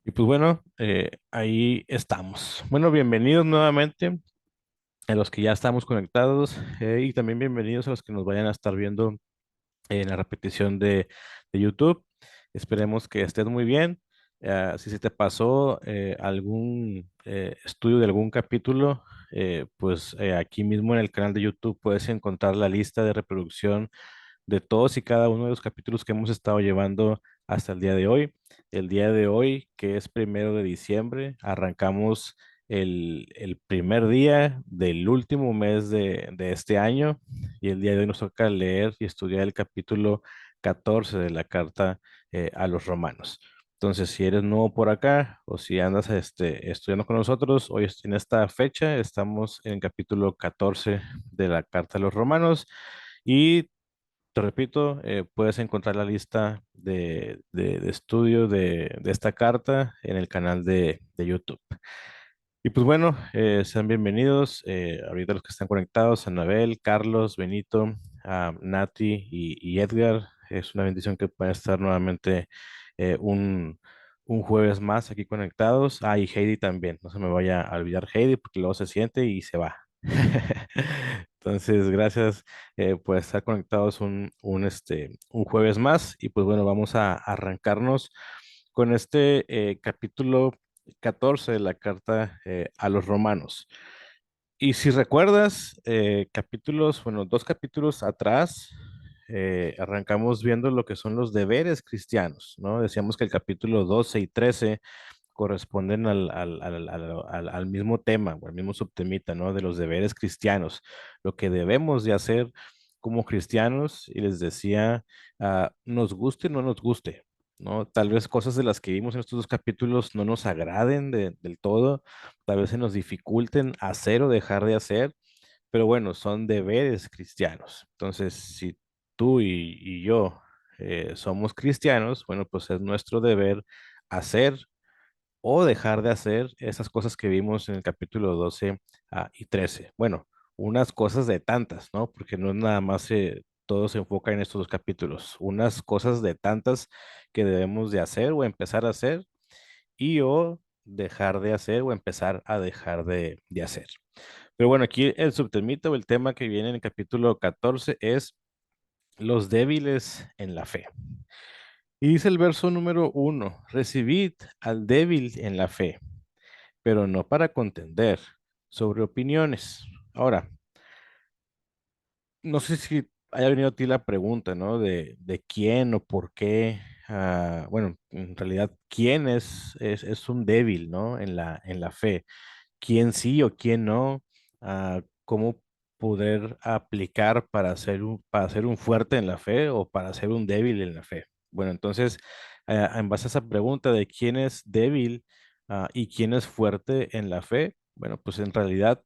Y pues bueno, ahí estamos. Bueno, bienvenidos nuevamente a los que ya estamos conectados y también bienvenidos a los que nos vayan a estar viendo en la repetición de YouTube. Esperemos que estés muy bien. Si se te pasó algún estudio de algún capítulo, pues aquí mismo en el canal de YouTube puedes encontrar la lista de reproducción de todos y cada uno de los capítulos que hemos estado llevando hasta el día de hoy. El día de hoy, que es 1 de diciembre, arrancamos el primer día del último mes de este año y el día de hoy nos toca leer y estudiar el capítulo 14 de la carta a los romanos. Entonces, si eres nuevo por acá o si andas estudiando con nosotros, hoy en esta fecha estamos en el capítulo 14 de la carta a los romanos y te repito, puedes encontrar la lista de estudio de esta carta en el canal de YouTube. Y pues bueno, sean bienvenidos ahorita los que están conectados, Anabel, Carlos, Benito, Nati y Edgar. Es una bendición que puedan estar nuevamente un jueves más aquí conectados. Y Heidi también. No se me vaya a olvidar Heidi porque luego se siente y se va. Entonces, gracias por estar conectados un jueves más. Y pues bueno, vamos a arrancarnos con este capítulo 14 de la carta a los romanos. Y si recuerdas, bueno, 2 capítulos atrás, arrancamos viendo lo que son los deberes cristianos, ¿no? Decíamos que el capítulo 12 y 13 corresponden al mismo tema o al mismo subtemita, ¿no? De los deberes cristianos, lo que debemos de hacer como cristianos, y les decía, nos guste o no nos guste, ¿no? Tal vez cosas de las que vimos en estos 2 capítulos no nos agraden del todo, tal vez se nos dificulten hacer o dejar de hacer, pero bueno, son deberes cristianos. Entonces, si tú y yo somos cristianos, bueno, pues es nuestro deber hacer o dejar de hacer esas cosas que vimos en el capítulo 12 y 13. Bueno, unas cosas de tantas, ¿no? Porque no es nada más todo se enfoca en estos 2 capítulos, unas cosas de tantas que debemos de hacer o empezar a hacer y o dejar de hacer o empezar a dejar de hacer. Pero bueno, aquí el subtemita o el tema que viene en el capítulo 14 es los débiles en la fe. Y dice el verso número 1, recibid al débil en la fe, pero no para contender sobre opiniones. Ahora, no sé si haya venido a ti la pregunta, ¿no? De quién o por qué, bueno, en realidad, quién es un débil, ¿no? En la fe. ¿Quién sí o quién no? ¿Cómo poder aplicar para ser un fuerte en la fe o para ser un débil en la fe? Bueno, entonces, en base a esa pregunta de quién es débil, y quién es fuerte en la fe, bueno, pues en realidad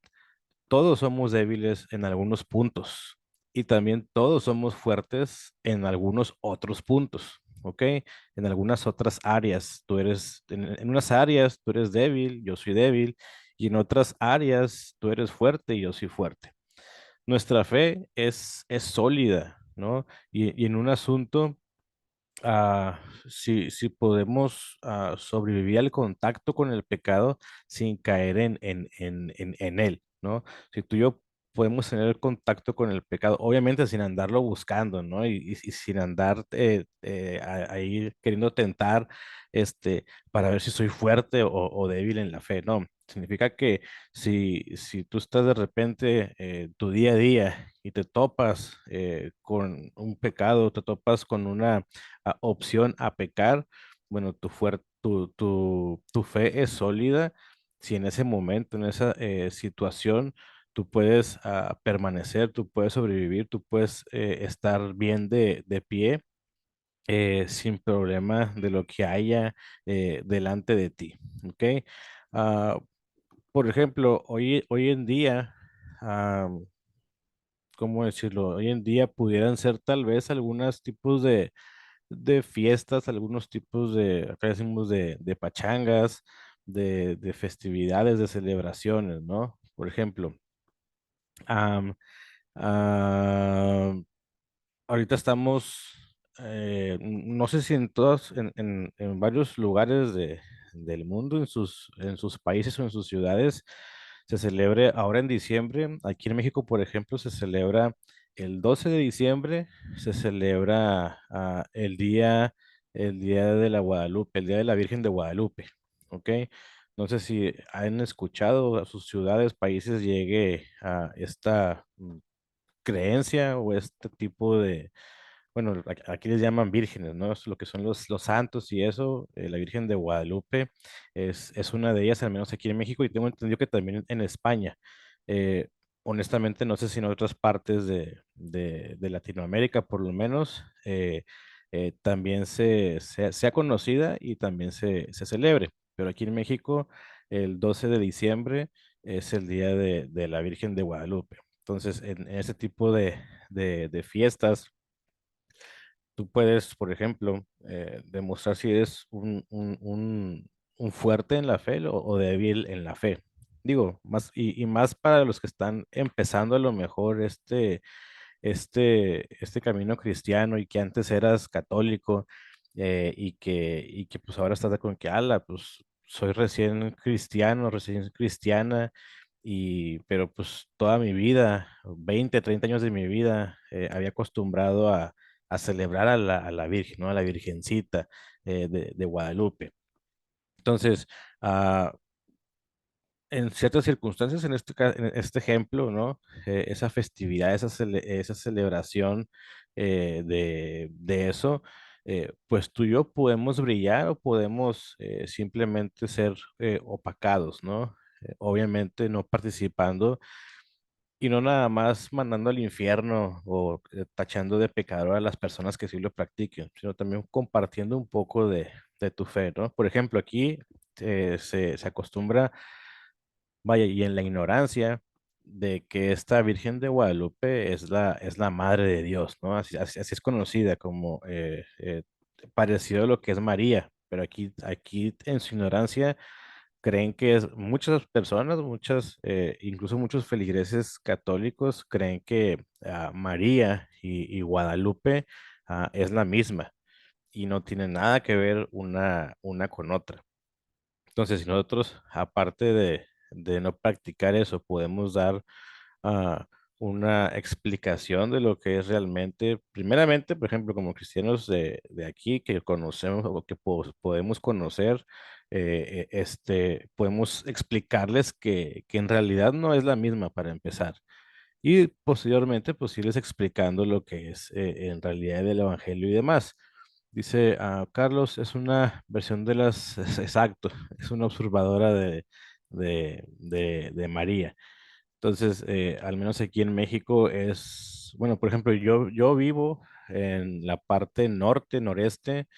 todos somos débiles en algunos puntos y también todos somos fuertes en algunos otros puntos, ¿ok? En algunas otras áreas, en unas áreas tú eres débil, yo soy débil, y en otras áreas tú eres fuerte y yo soy fuerte. Nuestra fe es sólida, ¿no? Y en un asunto, si podemos sobrevivir al contacto con el pecado sin caer en él, ¿no? Si tú y yo podemos tener contacto con el pecado, obviamente sin andarlo buscando, ¿no? Y sin andar ahí queriendo tentar, para ver si soy fuerte o débil en la fe, no. Significa que si tú estás de repente tu día a día y te topas con un pecado, te topas con una opción a pecar, bueno, tu fe es sólida si en ese momento, en esa situación, tú puedes permanecer, tú puedes sobrevivir, tú puedes estar bien de pie sin problema de lo que haya delante de ti, ¿ok? Ah, por ejemplo, hoy en día, ah, ¿cómo decirlo? Hoy en día pudieran ser tal vez algunos tipos de fiestas, algunos tipos acá decimos de pachangas, de festividades, de celebraciones, ¿no? Por ejemplo, am, am, ahorita estamos, no sé si en varios lugares del mundo, en sus países o en sus ciudades, se celebre ahora en diciembre. Aquí en México, por ejemplo, se celebra el 12 de diciembre, se celebra el día de la Guadalupe, el día de la Virgen de Guadalupe, ¿ok? No sé si han escuchado a sus ciudades, países llegue a esta creencia o este tipo de, bueno, aquí les llaman vírgenes, ¿no? Es lo que son los santos y eso, la Virgen de Guadalupe es una de ellas, al menos aquí en México, y tengo entendido que también en España. Eh, honestamente, no sé si en otras partes de Latinoamérica, por lo menos, también sea conocida y también se celebre. Pero aquí en México, el 12 de diciembre es el día de la Virgen de Guadalupe. Entonces, en ese tipo de fiestas, tú puedes, por ejemplo, demostrar si eres un fuerte en la fe o débil en la fe. Digo, más y más para los que están empezando a lo mejor este camino cristiano y que antes eras católico y que pues ahora estás con que, ala, pues soy recién cristiano, recién cristiana, pero pues toda mi vida, 20 30 años de mi vida, había acostumbrado a celebrar a la Virgen, ¿no? A la Virgencita de Guadalupe. Entonces, ah, en ciertas circunstancias, en este ejemplo, ¿no? Esa festividad, esa celebración de eso, pues tú y yo podemos brillar o podemos simplemente ser opacados, ¿no? Obviamente no participando y no nada más mandando al infierno o tachando de pecador a las personas que sí lo practiquen, sino también compartiendo un poco de tu fe, ¿no? Por ejemplo, aquí se acostumbra. Vaya, y en la ignorancia de que esta Virgen de Guadalupe es la Madre de Dios, ¿no? Así es conocida como parecido a lo que es María, pero aquí en su ignorancia creen que es, muchas personas, incluso muchos feligreses católicos creen que María y Guadalupe es la misma y no tiene nada que ver una con otra. Entonces, si nosotros, aparte de no practicar eso, podemos dar ah, una explicación de lo que es realmente, primeramente, por ejemplo, como cristianos de aquí que conocemos o que podemos conocer, podemos explicarles que en realidad no es la misma para empezar. Y posteriormente, pues irles explicando lo que es en realidad el Evangelio y demás. Dice, Carlos es una versión de exacto, es una observadora de María. Entonces, al menos aquí en México es, bueno, por ejemplo, yo vivo en la parte norte, noreste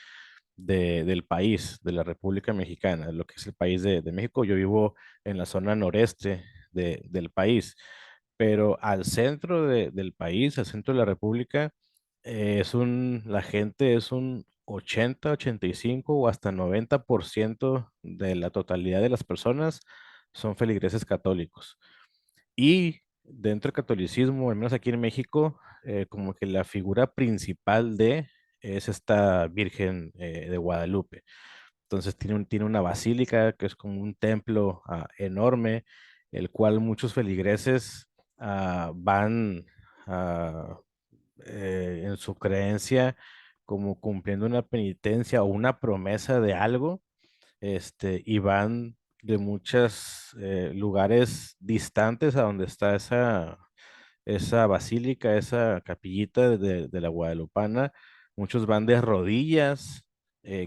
del país, de la República Mexicana, lo que es el país de México. Yo vivo en la zona noreste del país, pero al centro del país, al centro de la República, la gente es un 85 o hasta 90% de la totalidad de las personas son feligreses católicos. Y dentro del catolicismo, al menos aquí en México, como que la figura principal es esta Virgen de Guadalupe. Entonces tiene una basílica que es como un templo enorme, el cual muchos feligreses van ah, en su creencia como cumpliendo una penitencia o una promesa de algo, y van de muchos lugares distantes a donde está esa basílica, esa capillita de la Guadalupana. Muchos van de rodillas,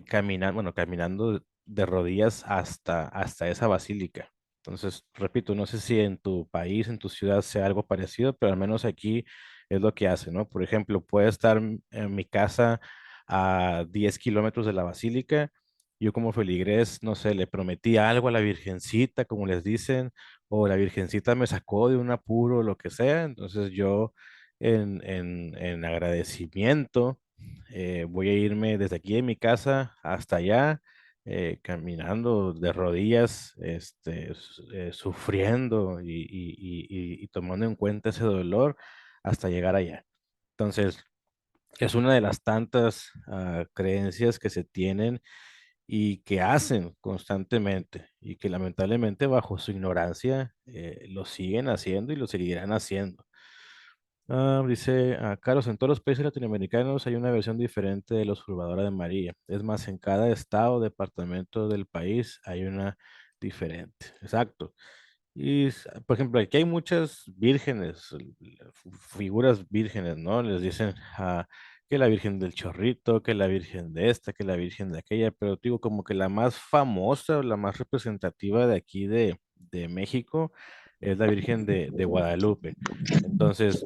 caminando, bueno, caminando de rodillas hasta esa basílica. Entonces, repito, no sé si en tu país, en tu ciudad sea algo parecido, pero al menos aquí es lo que hace, ¿no? Por ejemplo, puede estar en mi casa a 10 kilómetros de la basílica. Yo como feligrés, no sé, le prometí algo a la Virgencita, como les dicen, o la Virgencita me sacó de un apuro, lo que sea. Entonces yo en agradecimiento voy a irme desde aquí de mi casa hasta allá, caminando de rodillas, sufriendo y tomando en cuenta ese dolor hasta llegar allá. Entonces, es una de las tantas creencias que se tienen y que hacen constantemente y que lamentablemente bajo su ignorancia lo siguen haciendo y lo seguirán haciendo. Dice, Carlos, en todos los países latinoamericanos hay una versión diferente de los Urbadora de María. Es más, en cada estado o departamento del país hay una diferente. Exacto. Y, por ejemplo, aquí hay muchas vírgenes, figuras vírgenes, ¿no? Les dicen que la Virgen del Chorrito, que la Virgen de esta, que la Virgen de aquella, pero digo, como que la más famosa o la más representativa de aquí de México es la Virgen de Guadalupe. Entonces,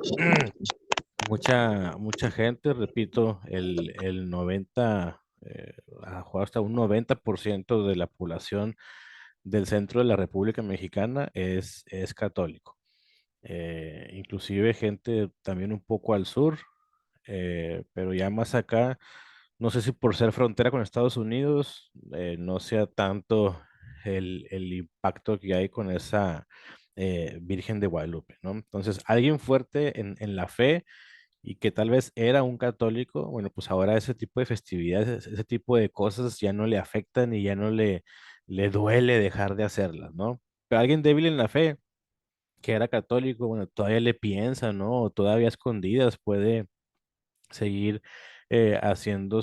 mucha gente, repito, el 90, a lo mejor hasta un 90% de la población del centro de la República Mexicana es católico. Inclusive gente también un poco al sur, pero ya más acá, no sé si por ser frontera con Estados Unidos, no sea tanto el impacto que hay con esa Virgen de Guadalupe, ¿no? Entonces, alguien fuerte en la fe y que tal vez era un católico, bueno, pues ahora ese tipo de festividades, ese tipo de cosas ya no le afectan y ya no le duele dejar de hacerlas, ¿no? Pero alguien débil en la fe, que era católico, bueno, todavía le piensa, ¿no? O todavía a escondidas puede seguir haciendo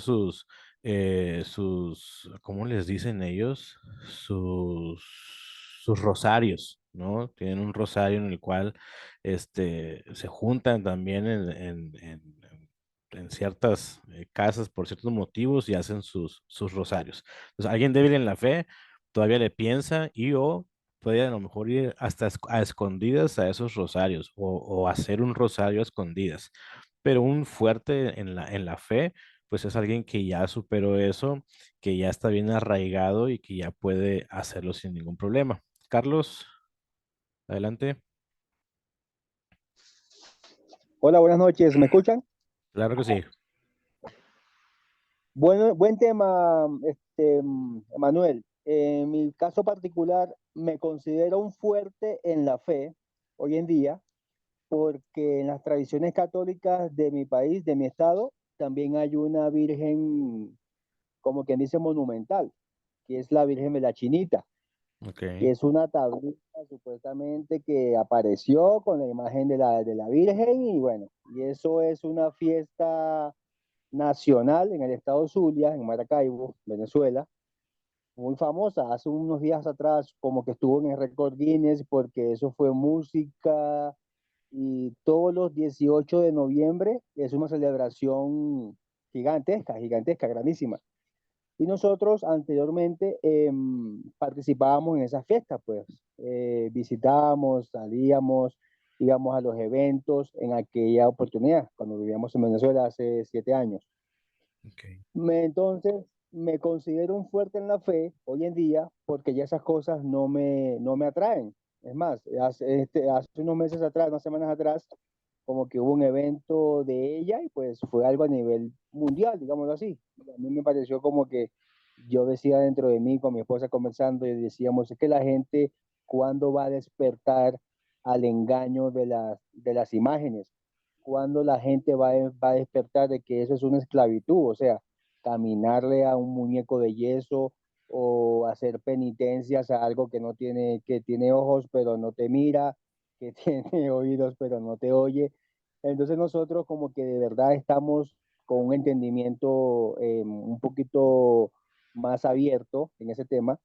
¿cómo les dicen ellos? Sus, sus rosarios, ¿no? Tienen un rosario en el cual se juntan también en ciertas casas por ciertos motivos y hacen sus rosarios. Entonces, alguien débil en la fe todavía le piensa y o puede a lo mejor ir hasta a escondidas a esos rosarios o hacer un rosario a escondidas, pero un fuerte en la fe, pues es alguien que ya superó eso, que ya está bien arraigado y que ya puede hacerlo sin ningún problema. Carlos, adelante. Hola, buenas noches, ¿me escuchan? Claro que sí. Bueno, buen tema, Manuel. En mi caso particular, me considero un fuerte en la fe hoy en día, porque en las tradiciones católicas de mi país, de mi estado, también hay una virgen, como quien dice, monumental, que es la Virgen de la Chinita, Ok. que es una tablita supuestamente que apareció con la imagen de la Virgen y bueno, y eso es una fiesta nacional en el estado Zulia, en Maracaibo, Venezuela, muy famosa. Hace unos días atrás como que estuvo en el récord Guinness porque eso fue música y todos los 18 de noviembre es una celebración gigantesca, gigantesca, grandísima. Y nosotros anteriormente participábamos en esas fiestas, pues visitábamos, salíamos, íbamos a los eventos en aquella oportunidad, cuando vivíamos en Venezuela hace 7 años. Ok. Entonces, me considero un fuerte en la fe hoy en día porque ya esas cosas no me atraen. Es más, hace unos meses atrás, unas semanas atrás, como que hubo un evento de ella y pues fue algo a nivel mundial, digámoslo así. Y a mí me pareció como que yo decía dentro de mí con mi esposa conversando y decíamos, es que la gente, ¿cuándo va a despertar al engaño de las imágenes? ¿Cuándo la gente va a despertar de que eso es una esclavitud? O sea, caminarle a un muñeco de yeso o hacer penitencias a algo que no tiene, que tiene ojos pero no te mira, que tiene oídos pero no te oye. Entonces nosotros como que de verdad estamos con un entendimiento un poquito más abierto en ese tema,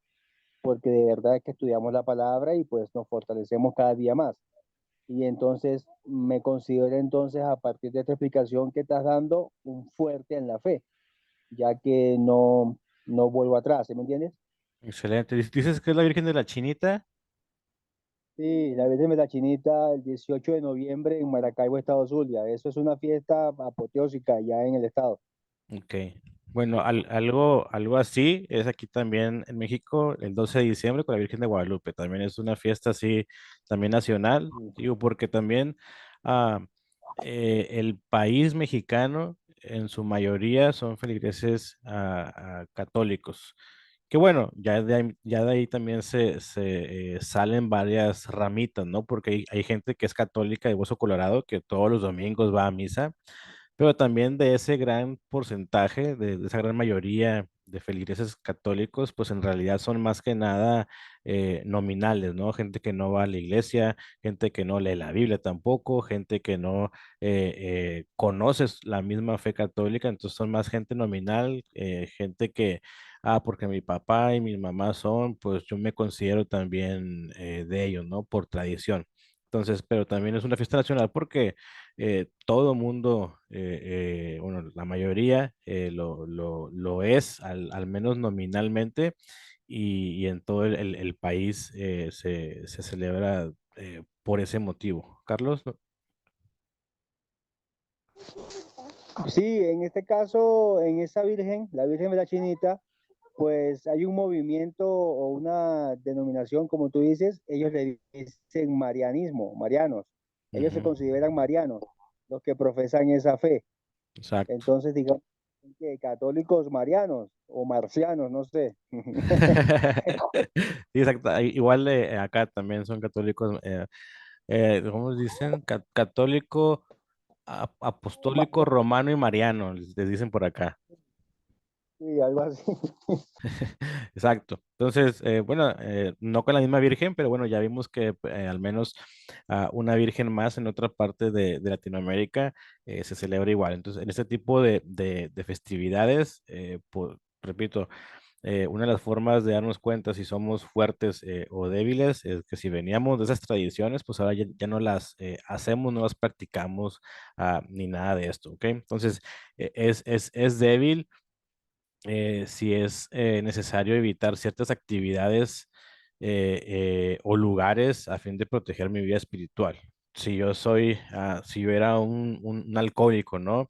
porque de verdad es que estudiamos la palabra y pues nos fortalecemos cada día más. Y entonces me considero entonces a partir de esta explicación que estás dando un fuerte en la fe, ya que no vuelvo atrás, ¿sí me entiendes? Excelente. Dices que es la Virgen de la Chinita. Sí, la Virgen de la Chinita el 18 de noviembre en Maracaibo, Estado Zulia. Eso es una fiesta apoteósica ya en el estado. Ok. Bueno, algo así es aquí también en México el 12 de diciembre con la Virgen de Guadalupe. También es una fiesta así, también nacional, digo, porque también ah, el país mexicano en su mayoría son feligreses católicos. Que bueno, ya de ahí también se salen varias ramitas, ¿no? Porque hay gente que es católica de hueso colorado que todos los domingos va a misa, pero también de ese gran porcentaje, de esa gran mayoría de feligreses católicos, pues en realidad son más que nada nominales, ¿no? Gente que no va a la iglesia, gente que no lee la Biblia tampoco, gente que no conoce la misma fe católica, entonces son más gente nominal, gente que, porque mi papá y mi mamá son, pues yo me considero también de ellos, ¿no? Por tradición. Entonces, pero también es una fiesta nacional porque todo mundo, bueno, la mayoría lo es, al menos nominalmente, y en todo el país se celebra por ese motivo. Carlos, ¿no? Sí, en este caso, en esa Virgen, la Virgen de la Chinita, pues hay un movimiento o una denominación, como tú dices, ellos le dicen marianismo, marianos. Ellos se Ujú, consideran marianos, los que profesan esa fe. exacto. Entonces, digamos que católicos marianos o marcianos, no sé. Sí, exacto. Igual acá también son católicos, ¿cómo dicen? Católico, apostólico, romano y mariano, les dicen por acá. Sí, algo así. Exacto. Entonces, bueno, no con la misma virgen, pero bueno, ya vimos que al menos una virgen más en otra parte de Latinoamérica se celebra igual. Entonces, en este tipo de festividades, repito, una de las formas de darnos cuenta si somos fuertes o débiles es que si veníamos de esas tradiciones, pues ahora ya no las hacemos, no las practicamos ni nada de esto, ¿ok? Entonces, es débil si es necesario evitar ciertas actividades o lugares a fin de proteger mi vida espiritual. Si yo era un alcohólico, ¿no?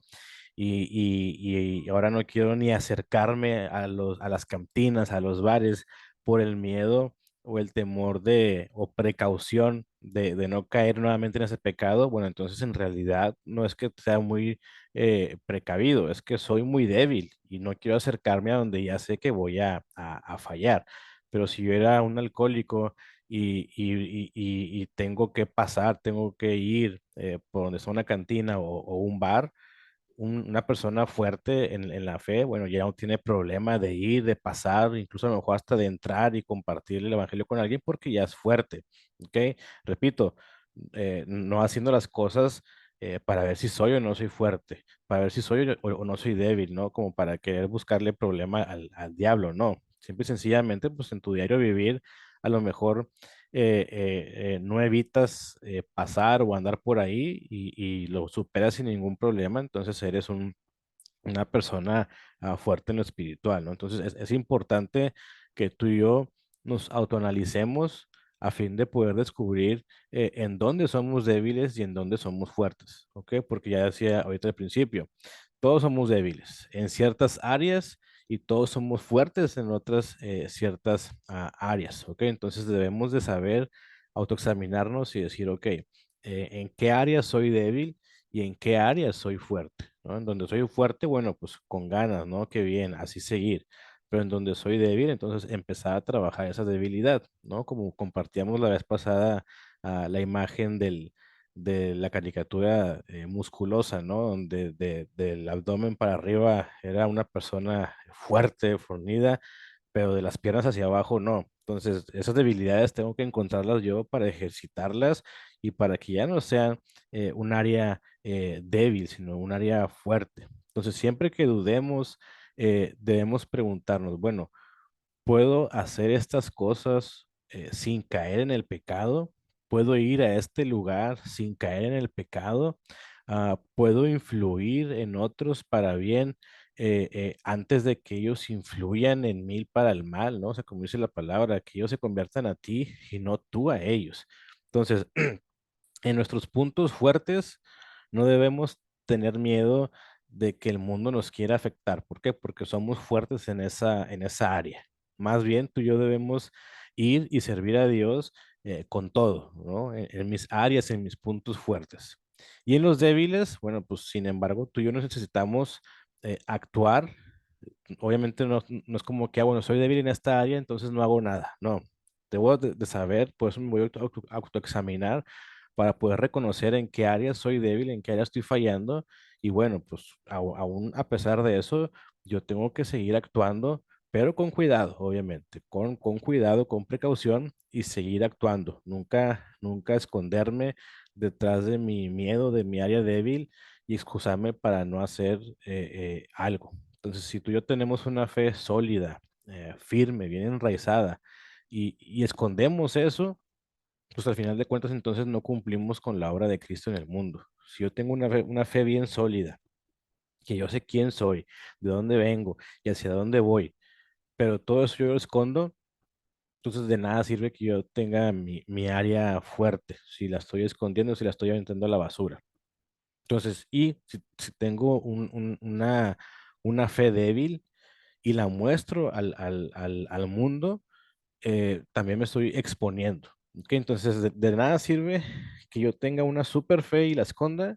Y ahora no quiero ni acercarme a las cantinas, a los bares, por el miedo o el temor o precaución de no caer nuevamente en ese pecado. Bueno, entonces en realidad no es que sea muy precavido, es que soy muy débil y no quiero acercarme a donde ya sé que voy a fallar. Pero si yo era un alcohólico y tengo que pasar, tengo que ir por donde está una cantina o un bar, una persona fuerte en la fe, bueno, ya no tiene problema de ir, de pasar, incluso a lo mejor hasta de entrar y compartir el evangelio con alguien porque ya es fuerte, ¿ok? Repito, no haciendo las cosas para ver si soy o no soy fuerte, para ver si soy o no soy débil, ¿no? Como para querer buscarle problema al diablo, no. Simple y sencillamente, pues en tu diario vivir, a lo mejor no evitas pasar o andar por ahí y lo superas sin ningún problema, entonces eres una persona fuerte en lo espiritual, ¿no? Entonces es importante que tú y yo nos autoanalicemos a fin de poder descubrir en dónde somos débiles y en dónde somos fuertes, ¿ok? Porque ya decía ahorita al principio, todos somos débiles en ciertas áreas y todos somos fuertes en otras ciertas áreas, ¿ok? Entonces debemos de saber autoexaminarnos y decir, ok, ¿en qué área soy débil y en qué área soy fuerte? ¿No? En donde soy fuerte, bueno, pues con ganas, ¿no? Qué bien, así seguir. Pero en donde soy débil, entonces empezar a trabajar esa debilidad, ¿no? Como compartíamos la vez pasada la imagen de la caricatura musculosa, ¿no? Donde del abdomen para arriba era una persona fuerte, fornida, pero de las piernas hacia abajo no. Entonces, esas debilidades tengo que encontrarlas yo para ejercitarlas y para que ya no sean un área débil, sino un área fuerte. Entonces, siempre que dudemos, debemos preguntarnos, bueno, ¿puedo hacer estas cosas sin caer en el pecado? ¿Puedo ir a este lugar sin caer en el pecado? ¿Puedo influir en otros para bien antes de que ellos influyan en mí para el mal, ¿no? O sea, como dice la palabra, que ellos se conviertan a ti y no tú a ellos. Entonces, en nuestros puntos fuertes no debemos tener miedo de que el mundo nos quiera afectar. ¿Por qué? Porque somos fuertes en esa área. Más bien, tú y yo debemos ir y servir a Dios con todo, ¿no? En mis áreas, en mis puntos fuertes. Y en los débiles, bueno, pues sin embargo, tú y yo necesitamos actuar. Obviamente no es como que, bueno, soy débil en esta área, entonces no hago nada. No, debo de saber, por eso me voy a autoexaminar para poder reconocer en qué área soy débil, en qué área estoy fallando. Y bueno, pues aún a pesar de eso, yo tengo que seguir actuando pero con cuidado, obviamente, con cuidado, con precaución y seguir actuando. Nunca, nunca esconderme detrás de mi miedo, de mi área débil y excusarme para no hacer algo. Entonces, si tú y yo tenemos una fe sólida, firme, bien enraizada y escondemos eso, pues al final de cuentas entonces no cumplimos con la obra de Cristo en el mundo. Si yo tengo una fe bien sólida, que yo sé quién soy, de dónde vengo y hacia dónde voy, pero todo eso yo lo escondo, entonces de nada sirve que yo tenga mi área fuerte, si la estoy escondiendo, si la estoy aventando a la basura. Entonces, y si tengo una fe débil y la muestro al mundo, también me estoy exponiendo. ¿Ok? Entonces, de nada sirve que yo tenga una super fe y la esconda,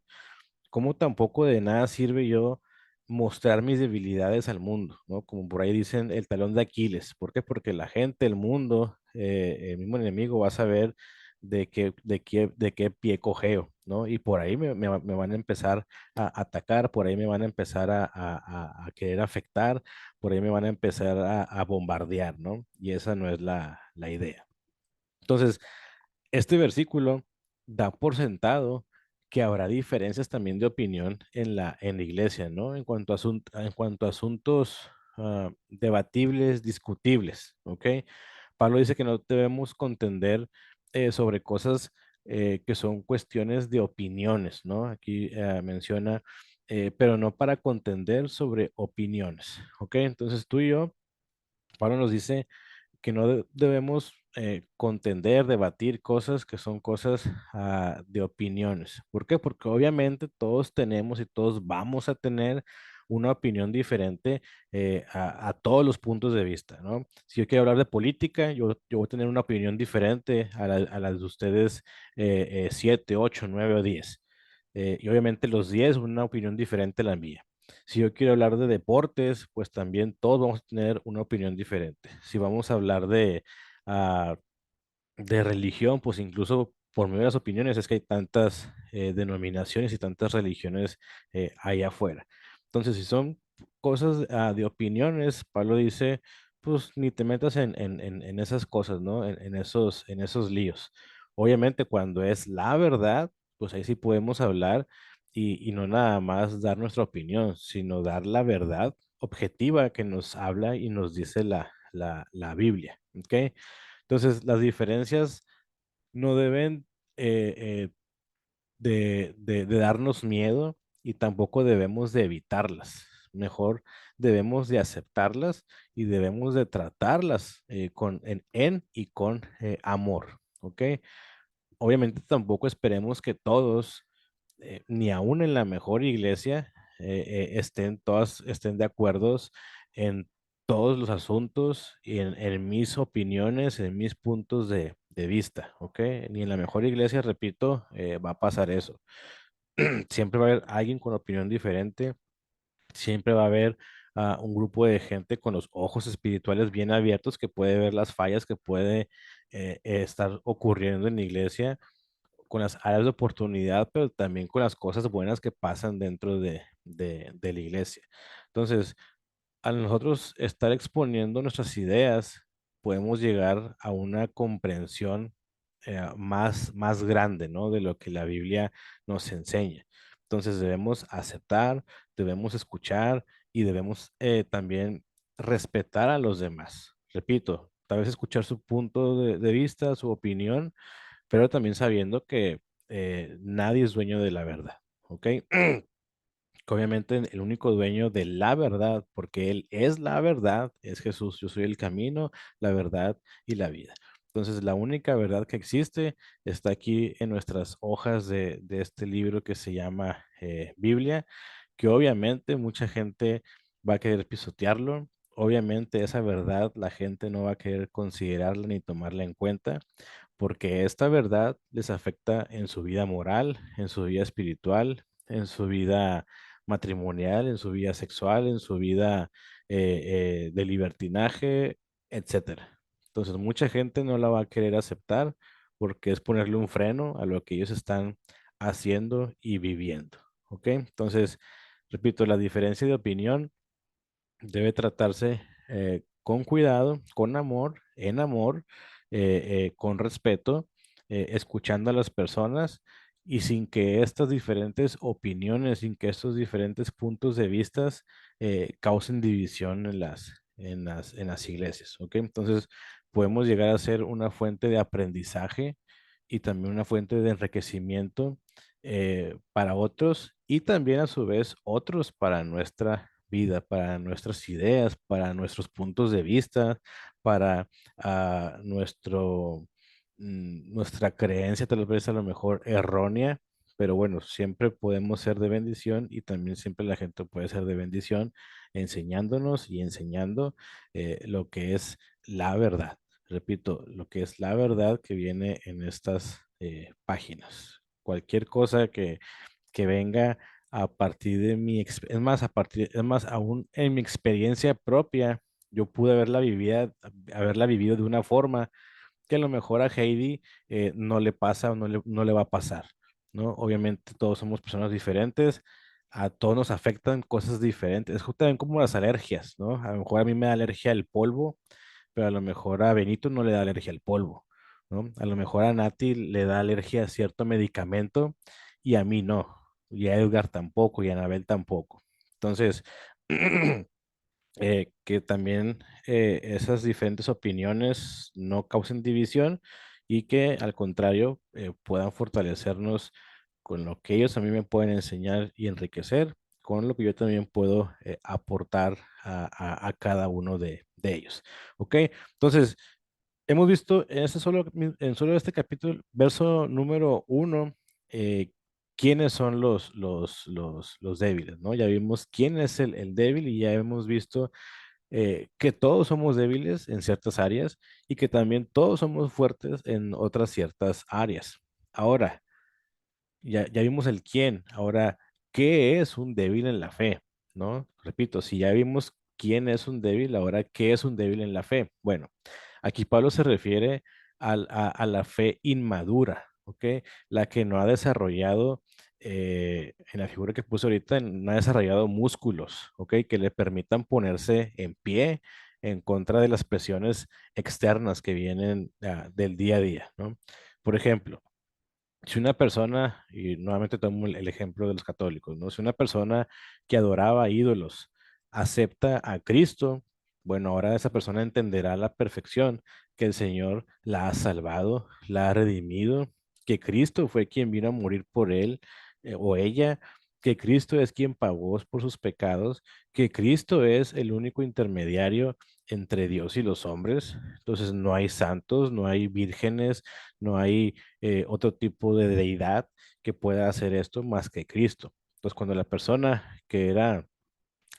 como tampoco de nada sirve yo mostrar mis debilidades al mundo, ¿no? Como por ahí dicen el talón de Aquiles. ¿Por qué? Porque la gente, el mundo, el mismo enemigo va a saber de qué pie cojeo, ¿no? Y por ahí me van a empezar a atacar, por ahí me van a empezar a querer afectar, por ahí me van a empezar a bombardear, ¿no? Y esa no es la idea. Entonces, este versículo da por sentado que habrá diferencias también de opinión en la iglesia, ¿no? En cuanto a asuntos debatibles, discutibles, ¿ok? Pablo dice que no debemos contender sobre cosas que son cuestiones de opiniones, ¿no? Aquí menciona, pero no para contender sobre opiniones, ¿ok? Entonces tú y yo, Pablo nos dice que no debemos contender, debatir cosas que son cosas de opiniones. ¿Por qué? Porque obviamente todos tenemos y todos vamos a tener una opinión diferente a todos los puntos de vista, ¿no? Si yo quiero hablar de política, yo voy a tener una opinión diferente a las de ustedes 7, 8, 9 o 10. Y obviamente los 10 una opinión diferente a la mía. Si yo quiero hablar de deportes, pues también todos vamos a tener una opinión diferente. Si vamos a hablar ah, de religión, pues incluso por medio de las opiniones es que hay tantas denominaciones y tantas religiones allá afuera. Entonces, si son cosas de opiniones, Pablo dice, pues ni te metas en esas cosas, ¿no? En esos líos. Obviamente, cuando es la verdad, pues ahí sí podemos hablar y no nada más dar nuestra opinión, sino dar la verdad objetiva que nos habla y nos dice la Biblia, ¿ok? Entonces, las diferencias no deben de darnos miedo y tampoco debemos de evitarlas. Mejor debemos de aceptarlas y debemos de tratarlas en y con amor, ¿ok? Obviamente tampoco esperemos que todos, ni aún en la mejor iglesia, estén de acuerdo en todos los asuntos y en mis opiniones, en mis puntos de vista, ¿ok? Ni en la mejor iglesia, repito, va a pasar eso. Siempre va a haber alguien con opinión diferente, siempre va a haber un grupo de gente con los ojos espirituales bien abiertos que puede ver las fallas que puede estar ocurriendo en la iglesia con las áreas de oportunidad, pero también con las cosas buenas que pasan dentro de la iglesia. Entonces, al nosotros estar exponiendo nuestras ideas, podemos llegar a una comprensión más grande, ¿no? De lo que la Biblia nos enseña. Entonces debemos aceptar, debemos escuchar y debemos también respetar a los demás. Repito, tal vez escuchar su punto de vista, su opinión, pero también sabiendo que nadie es dueño de la verdad, ¿ok? Que obviamente el único dueño de la verdad, porque Él es la verdad, es Jesús. Yo soy el camino, la verdad y la vida. Entonces, la única verdad que existe está aquí en nuestras hojas de este libro que se llama Biblia, que obviamente mucha gente va a querer pisotearlo. Obviamente esa verdad la gente no va a querer considerarla ni tomarla en cuenta, porque esta verdad les afecta en su vida moral, en su vida espiritual, en su vida matrimonial, en su vida sexual, en su vida de libertinaje, etcétera. Entonces, mucha gente no la va a querer aceptar porque es ponerle un freno a lo que ellos están haciendo y viviendo. ¿Ok? Entonces, repito, la diferencia de opinión debe tratarse con cuidado, con amor, en amor, con respeto, escuchando a las personas y sin que estas diferentes opiniones, sin que estos diferentes puntos de vista causen división en las iglesias, ¿ok? Entonces, podemos llegar a ser una fuente de aprendizaje y también una fuente de enriquecimiento para otros y también a su vez otros para nuestra vida, para nuestras ideas, para nuestros puntos de vista, para nuestra creencia tal vez a lo mejor errónea, pero bueno, siempre podemos ser de bendición y también siempre la gente puede ser de bendición enseñándonos y enseñando lo que es la verdad. Repito, lo que es la verdad que viene en estas páginas. Cualquier cosa que venga a partir de es más, es más, aún en mi experiencia propia, yo pude haberla vivido de una forma que a lo mejor a Heidi no le pasa o no le va a pasar, ¿no? Obviamente todos somos personas diferentes, a todos nos afectan cosas diferentes, es también como las alergias, ¿no? A lo mejor a mí me da alergia al polvo, pero a lo mejor a Benito no le da alergia al polvo, ¿no? A lo mejor a Nati le da alergia a cierto medicamento y a mí no, y a Edgar tampoco, y a Anabel tampoco. Entonces, que también esas diferentes opiniones no causen división y que al contrario puedan fortalecernos con lo que ellos a mí me pueden enseñar y enriquecer, con lo que yo también puedo aportar a cada uno de ellos. ¿Ok? Entonces, hemos visto en solo este capítulo, verso número 1, quiénes son los débiles, ¿no? Ya vimos quién es el débil y ya hemos visto que todos somos débiles en ciertas áreas y que también todos somos fuertes en otras ciertas áreas. Ahora, ya vimos el quién. Ahora, ¿qué es un débil en la fe? ¿No? Repito, si ya vimos quién es un débil, ahora, ¿qué es un débil en la fe? Bueno, aquí Pablo se refiere a la fe inmadura, ¿ok? La que no ha desarrollado, en la figura que puse ahorita, no ha desarrollado músculos, ¿ok? Que le permitan ponerse en pie en contra de las presiones externas que vienen del día a día, ¿no? Por ejemplo, si una persona, y nuevamente tomo el ejemplo de los católicos, ¿no? Si una persona que adoraba ídolos acepta a Cristo, bueno, ahora esa persona entenderá a la perfección que el Señor la ha salvado, la ha redimido, que Cristo fue quien vino a morir por él o ella, que Cristo es quien pagó por sus pecados, que Cristo es el único intermediario entre Dios y los hombres. Entonces no hay santos, no hay vírgenes, no hay otro tipo de deidad que pueda hacer esto más que Cristo. Entonces, cuando la persona que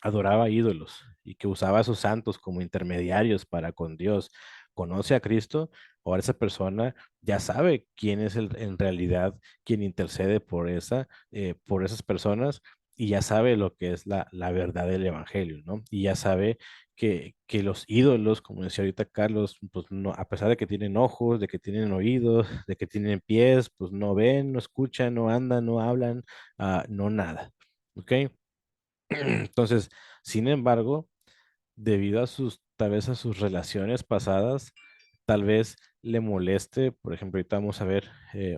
adoraba ídolos y que usaba a sus santos como intermediarios para con Dios, conoce a Cristo, ahora esa persona ya sabe quién es en realidad quien intercede por esas personas y ya sabe lo que es la verdad del evangelio, ¿no? Y ya sabe que los ídolos, como decía ahorita Carlos, pues no, a pesar de que tienen ojos, de que tienen oídos, de que tienen pies, pues no ven, no escuchan, no andan, no hablan, no nada. ¿Ok? Entonces, sin embargo, debido a tal vez a sus relaciones pasadas, tal vez le moleste, por ejemplo, ahorita vamos a ver,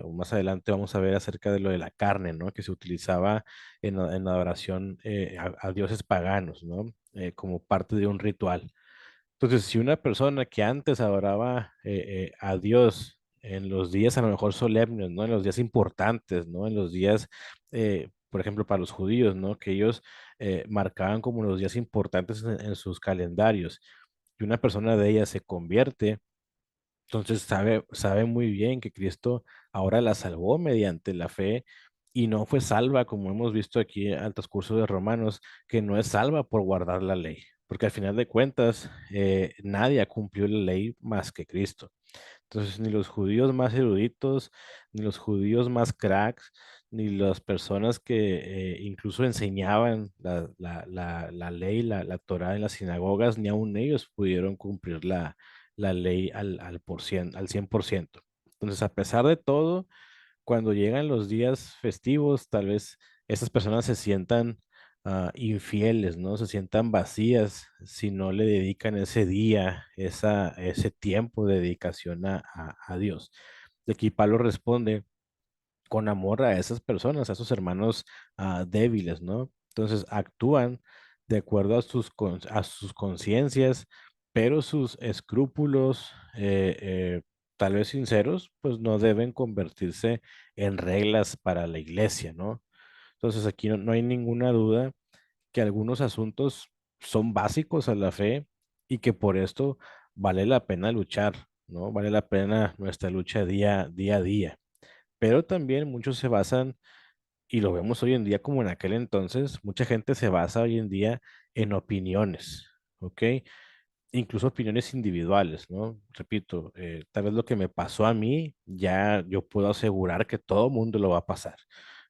o más adelante vamos a ver acerca de lo de la carne, ¿no? Que se utilizaba en la adoración a dioses paganos, ¿no? Como parte de un ritual. Entonces, si una persona que antes adoraba a Dios en los días a lo mejor solemnes, ¿no? En los días importantes, ¿no? En los días, por ejemplo, para los judíos, ¿no? Que ellos marcaban como los días importantes en sus calendarios, y una persona de ellas se convierte, entonces sabe muy bien que Cristo ahora la salvó mediante la fe y no fue salva, como hemos visto aquí al transcurso de Romanos, que no es salva por guardar la ley, porque al final de cuentas nadie ha cumplido la ley más que Cristo. Entonces, ni los judíos más eruditos, ni los judíos más cracks, ni las personas que incluso enseñaban la ley, la Torá en las sinagogas, ni aun ellos pudieron cumplir la ley al 100%. Entonces, a pesar de todo, cuando llegan los días festivos, tal vez esas personas se sientan infieles, ¿no? Se sientan vacías si no le dedican ese día, ese tiempo de dedicación a Dios. De aquí Pablo responde con amor a esas personas, a esos hermanos débiles, ¿no? Entonces actúan de acuerdo a a sus conciencias, pero sus escrúpulos, tal vez sinceros, pues no deben convertirse en reglas para la iglesia, ¿no? Entonces aquí no hay ninguna duda que algunos asuntos son básicos a la fe y que por esto vale la pena luchar, ¿no? Vale la pena nuestra lucha día a día. Pero también muchos se basan, y lo vemos hoy en día como en aquel entonces, mucha gente se basa hoy en día en opiniones, ¿ok? Incluso opiniones individuales, ¿no? Repito, tal vez lo que me pasó a mí, ya yo puedo asegurar que todo mundo lo va a pasar.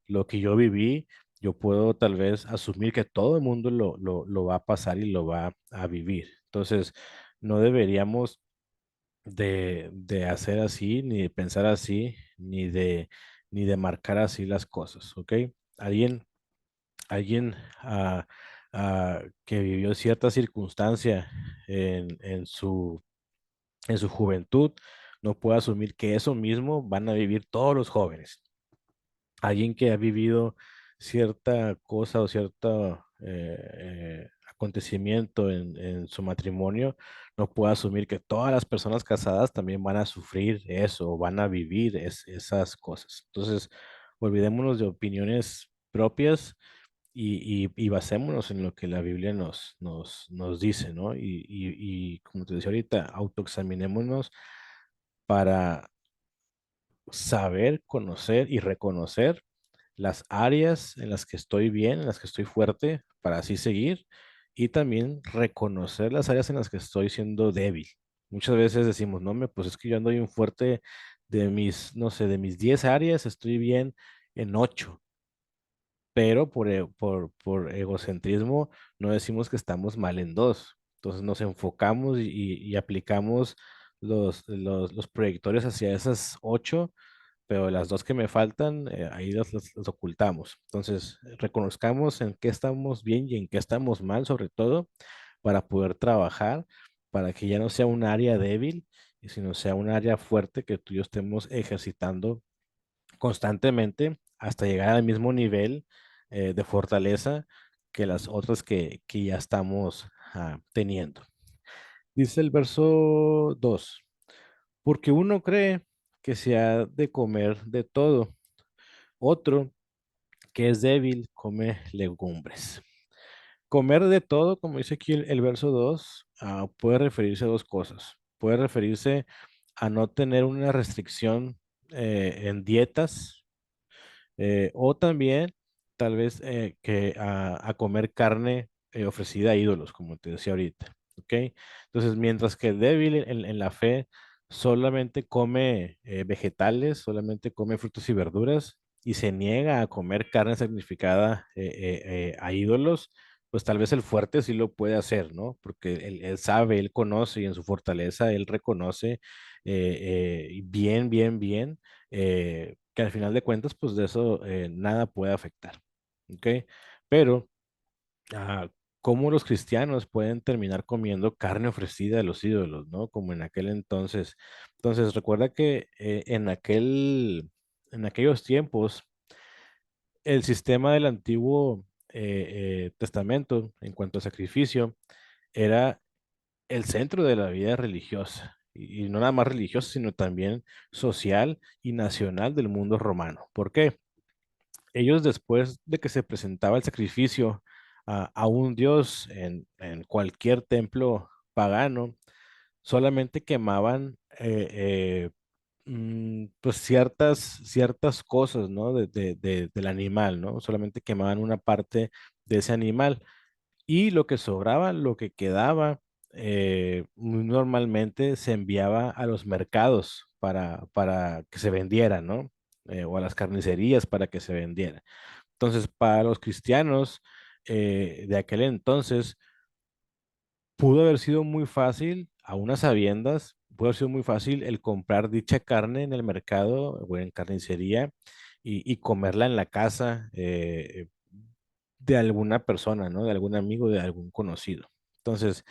Lo que yo viví, yo puedo tal vez asumir que todo el mundo lo va a pasar y lo va a vivir. Entonces, no deberíamos de hacer así, ni de pensar así, ni de marcar así las cosas, ¿ok? Alguien, alguien que vivió cierta circunstancia en su juventud, no puede asumir que eso mismo van a vivir todos los jóvenes. Alguien que ha vivido cierta cosa o cierto acontecimiento en su matrimonio, no puede asumir que todas las personas casadas también van a sufrir eso o van a vivir esas cosas. Entonces, olvidémonos de opiniones propias y basémonos en lo que la Biblia nos dice, ¿no? Y como te decía ahorita, autoexaminémonos para saber, conocer y reconocer las áreas en las que estoy bien, en las que estoy fuerte, para así seguir, y también reconocer las áreas en las que estoy siendo débil. Muchas veces decimos, no, pues es que yo ando bien fuerte de mis, no sé, de mis 10 áreas, estoy bien en 8, pero por egocentrismo no decimos que estamos mal en 2. Entonces nos enfocamos y aplicamos los proyectores hacia esas 8, pero las dos que me faltan, ahí las ocultamos. Entonces, reconozcamos en qué estamos bien y en qué estamos mal, sobre todo, para poder trabajar, para que ya no sea un área débil, y sino sea un área fuerte que tú y yo estemos ejercitando constantemente hasta llegar al mismo nivel de fortaleza que las otras que ya estamos teniendo. Dice el verso 2: porque uno cree que se ha de comer de todo, otro que es débil come legumbres. Comer de todo, como dice aquí el verso 2, puede referirse a dos cosas. Puede referirse a no tener una restricción en dietas, o también tal vez a comer carne ofrecida a ídolos, como te decía ahorita. ¿Ok? Entonces, mientras que el débil en la fe solamente come vegetales, solamente come frutos y verduras y se niega a comer carne sacrificada a ídolos, pues tal vez el fuerte sí lo puede hacer, ¿no? Porque él sabe, él conoce y en su fortaleza él reconoce bien que al final de cuentas, pues de eso nada puede afectar, ¿ok? Pero, ah, ¿cómo los cristianos pueden terminar comiendo carne ofrecida a los ídolos, ¿no? Como en aquel entonces. Entonces, recuerda que en aquellos tiempos, el sistema del Antiguo Testamento, en cuanto a sacrificio, era el centro de la vida religiosa. Y no nada más religiosa, sino también social y nacional del mundo romano. ¿Por qué? Ellos, después de que se presentaba el sacrificio a un dios en cualquier templo pagano, solamente quemaban pues ciertas cosas, ¿no? Del animal, ¿no? Solamente quemaban una parte de ese animal, y lo que sobraba, lo que quedaba, muy normalmente se enviaba a los mercados para que se vendiera, ¿no? O a las carnicerías para que se vendiera. Entonces, para los cristianos de aquel entonces, pudo haber sido muy fácil, a unas sabiendas, pudo haber sido muy fácil el comprar dicha carne en el mercado o en carnicería y comerla en la casa, de alguna persona, ¿no? De algún amigo, de algún conocido. Entonces,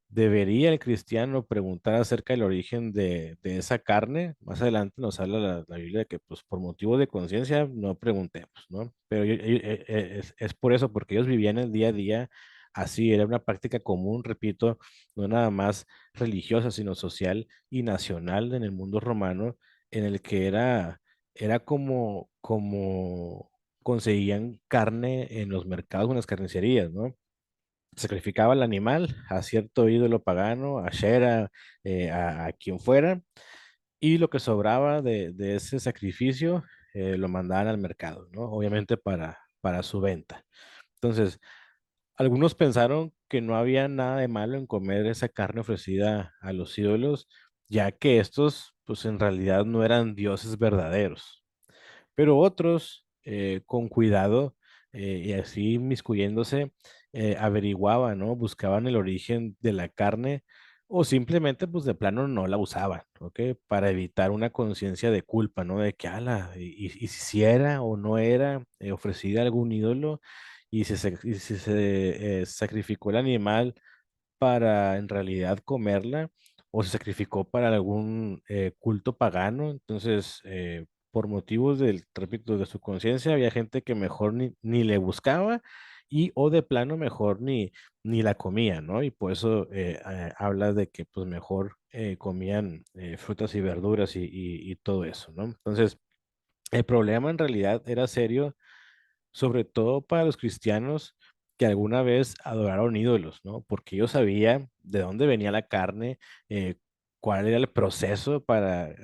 ¿debería el cristiano preguntar acerca del origen de esa carne? Más adelante nos habla la Biblia de que, pues, por motivo de conciencia, no preguntemos, ¿no? Pero es por eso, porque ellos vivían el día a día así, era una práctica común, repito, no nada más religiosa, sino social y nacional en el mundo romano, en el que era como conseguían carne en los mercados o en las carnicerías, ¿no? Sacrificaba al animal a cierto ídolo pagano, a Shera, a quien fuera, y lo que sobraba de ese sacrificio lo mandaban al mercado, ¿no? Obviamente para su venta. Entonces, algunos pensaron que no había nada de malo en comer esa carne ofrecida a los ídolos, ya que estos, pues en realidad no eran dioses verdaderos. Pero otros, con cuidado y así miscuyéndose, averiguaban, ¿no? Buscaban el origen de la carne o simplemente, pues de plano no la usaban, ¿ok? Para evitar una conciencia de culpa, ¿no? De que, ala, y si era o no era ofrecida a algún ídolo y si se sacrificó el animal para en realidad comerla o se sacrificó para algún culto pagano. Entonces, por motivos del, repito, de su conciencia, había gente que mejor ni le buscaba y o de plano mejor ni la comía, ¿no? Y por eso habla de que pues mejor comían frutas y verduras y todo eso, ¿no? Entonces, el problema en realidad era serio sobre todo para los cristianos que alguna vez adoraron ídolos, ¿no? Porque ellos sabían de dónde venía la carne, cuál era el proceso para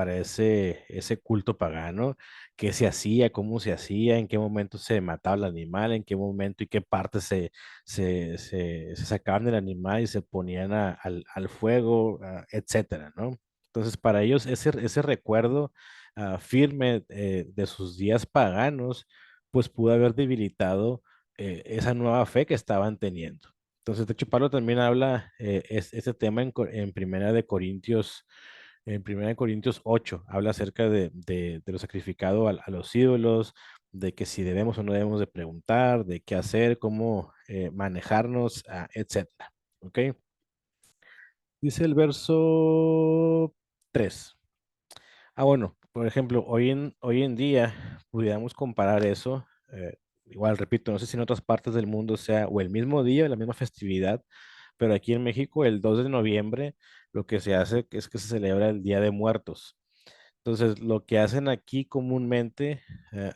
ese culto pagano, qué se hacía, cómo se hacía, en qué momento se mataba el animal, en qué momento y qué partes se sacaban del animal y se ponían al fuego, etcétera, ¿no? Entonces, para ellos ese recuerdo firme de sus días paganos, pues pudo haber debilitado esa nueva fe que estaban teniendo. Entonces, de hecho, Pablo también habla ese tema en Primera de Corintios 8, habla acerca de lo sacrificado a los ídolos, de que si debemos o no debemos de preguntar, de qué hacer, cómo manejarnos, etcétera. ¿Ok? Dice el verso 3. Bueno, por ejemplo, hoy en día pudiéramos comparar eso, igual repito, no sé si en otras partes del mundo sea o el mismo día, la misma festividad, pero aquí en México el 2 de noviembre lo que se hace es que se celebra el Día de Muertos. Entonces, lo que hacen aquí comúnmente,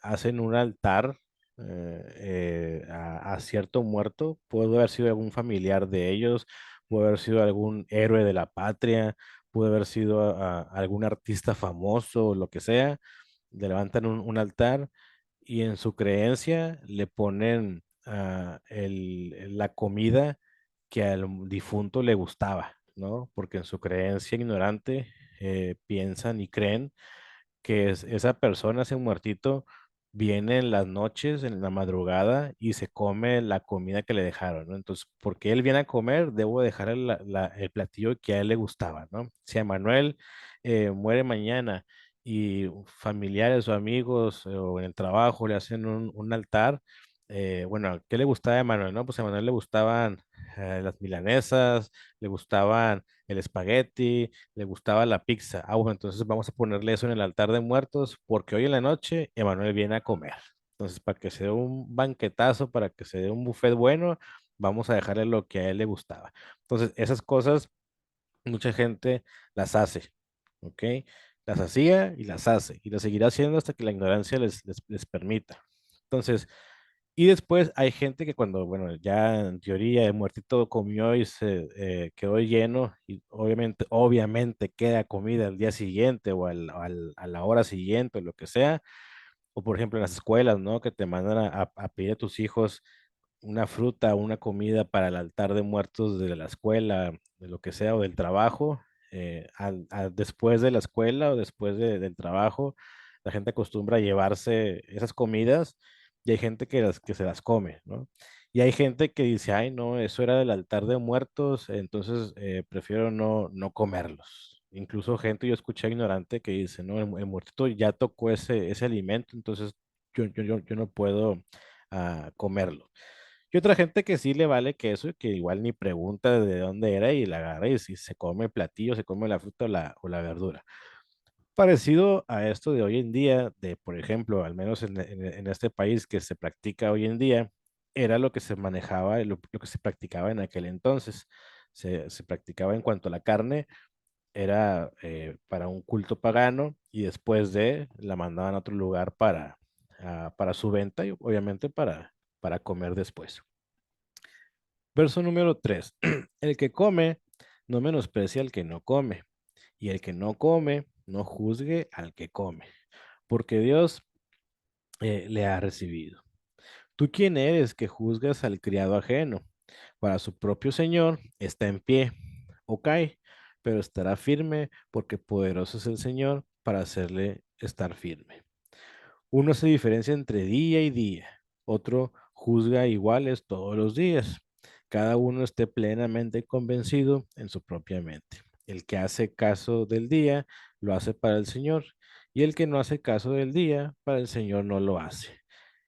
hacen un altar a cierto muerto, puede haber sido algún familiar de ellos, puede haber sido algún héroe de la patria, puede haber sido algún artista famoso, lo que sea, le levantan un altar y en su creencia le ponen la comida que al difunto le gustaba, ¿no? Porque en su creencia ignorante piensan y creen que esa persona, ese muertito, viene en las noches, en la madrugada, y se come la comida que le dejaron, ¿no? Entonces, porque él viene a comer, debo dejarle el platillo que a él le gustaba, ¿no? Si a Manuel muere mañana y familiares o amigos o en el trabajo le hacen un altar, bueno, ¿qué le gustaba a Manuel, no? Pues a Manuel le gustaban las milanesas, le gustaban el espagueti, le gustaba la pizza. Bueno, entonces vamos a ponerle eso en el altar de muertos porque hoy en la noche Emanuel viene a comer. Entonces, para que se dé un banquetazo, para que se dé un buffet bueno, vamos a dejarle lo que a él le gustaba. Entonces, esas cosas mucha gente las hace, ¿ok? Las hacía y las hace y las seguirá haciendo hasta que la ignorancia les permita. Entonces, y después hay gente que cuando, bueno, ya en teoría el muertito comió y se quedó lleno y obviamente queda comida al día siguiente o a la hora siguiente o lo que sea, o por ejemplo en las escuelas, ¿no? Que te mandan a pedir a tus hijos una fruta o una comida para el altar de muertos de la escuela, de lo que sea, o del trabajo, después de la escuela o después del trabajo, la gente acostumbra a llevarse esas comidas y hay gente que se las come, ¿no? Y hay gente que dice, ay, no, eso era del altar de muertos, entonces prefiero no comerlos. Incluso gente, yo escuché ignorante que dice, no, el muertito ya tocó ese alimento, entonces yo no puedo a comerlo. Y otra gente que sí le vale queso y que igual ni pregunta de dónde era y la agarra y si se come el platillo, se come la fruta o la verdura. Parecido a esto de hoy en día, de por ejemplo, al menos en este país que se practica hoy en día, era lo que se manejaba, lo que se practicaba en aquel entonces. Se practicaba en cuanto a la carne, era para un culto pagano y después de la mandaban a otro lugar para su venta y obviamente para comer después. Verso número 3. El que come no menosprecia al que no come, y el que no come no juzgue al que come, porque Dios le ha recibido. ¿Tú quién eres que juzgas al criado ajeno? Para su propio Señor está en pie o cae, pero estará firme porque poderoso es el Señor para hacerle estar firme. Uno se diferencia entre día y día, otro juzga iguales todos los días. Cada uno esté plenamente convencido en su propia mente. El que hace caso del día, lo hace para el Señor, y el que no hace caso del día, para el Señor no lo hace.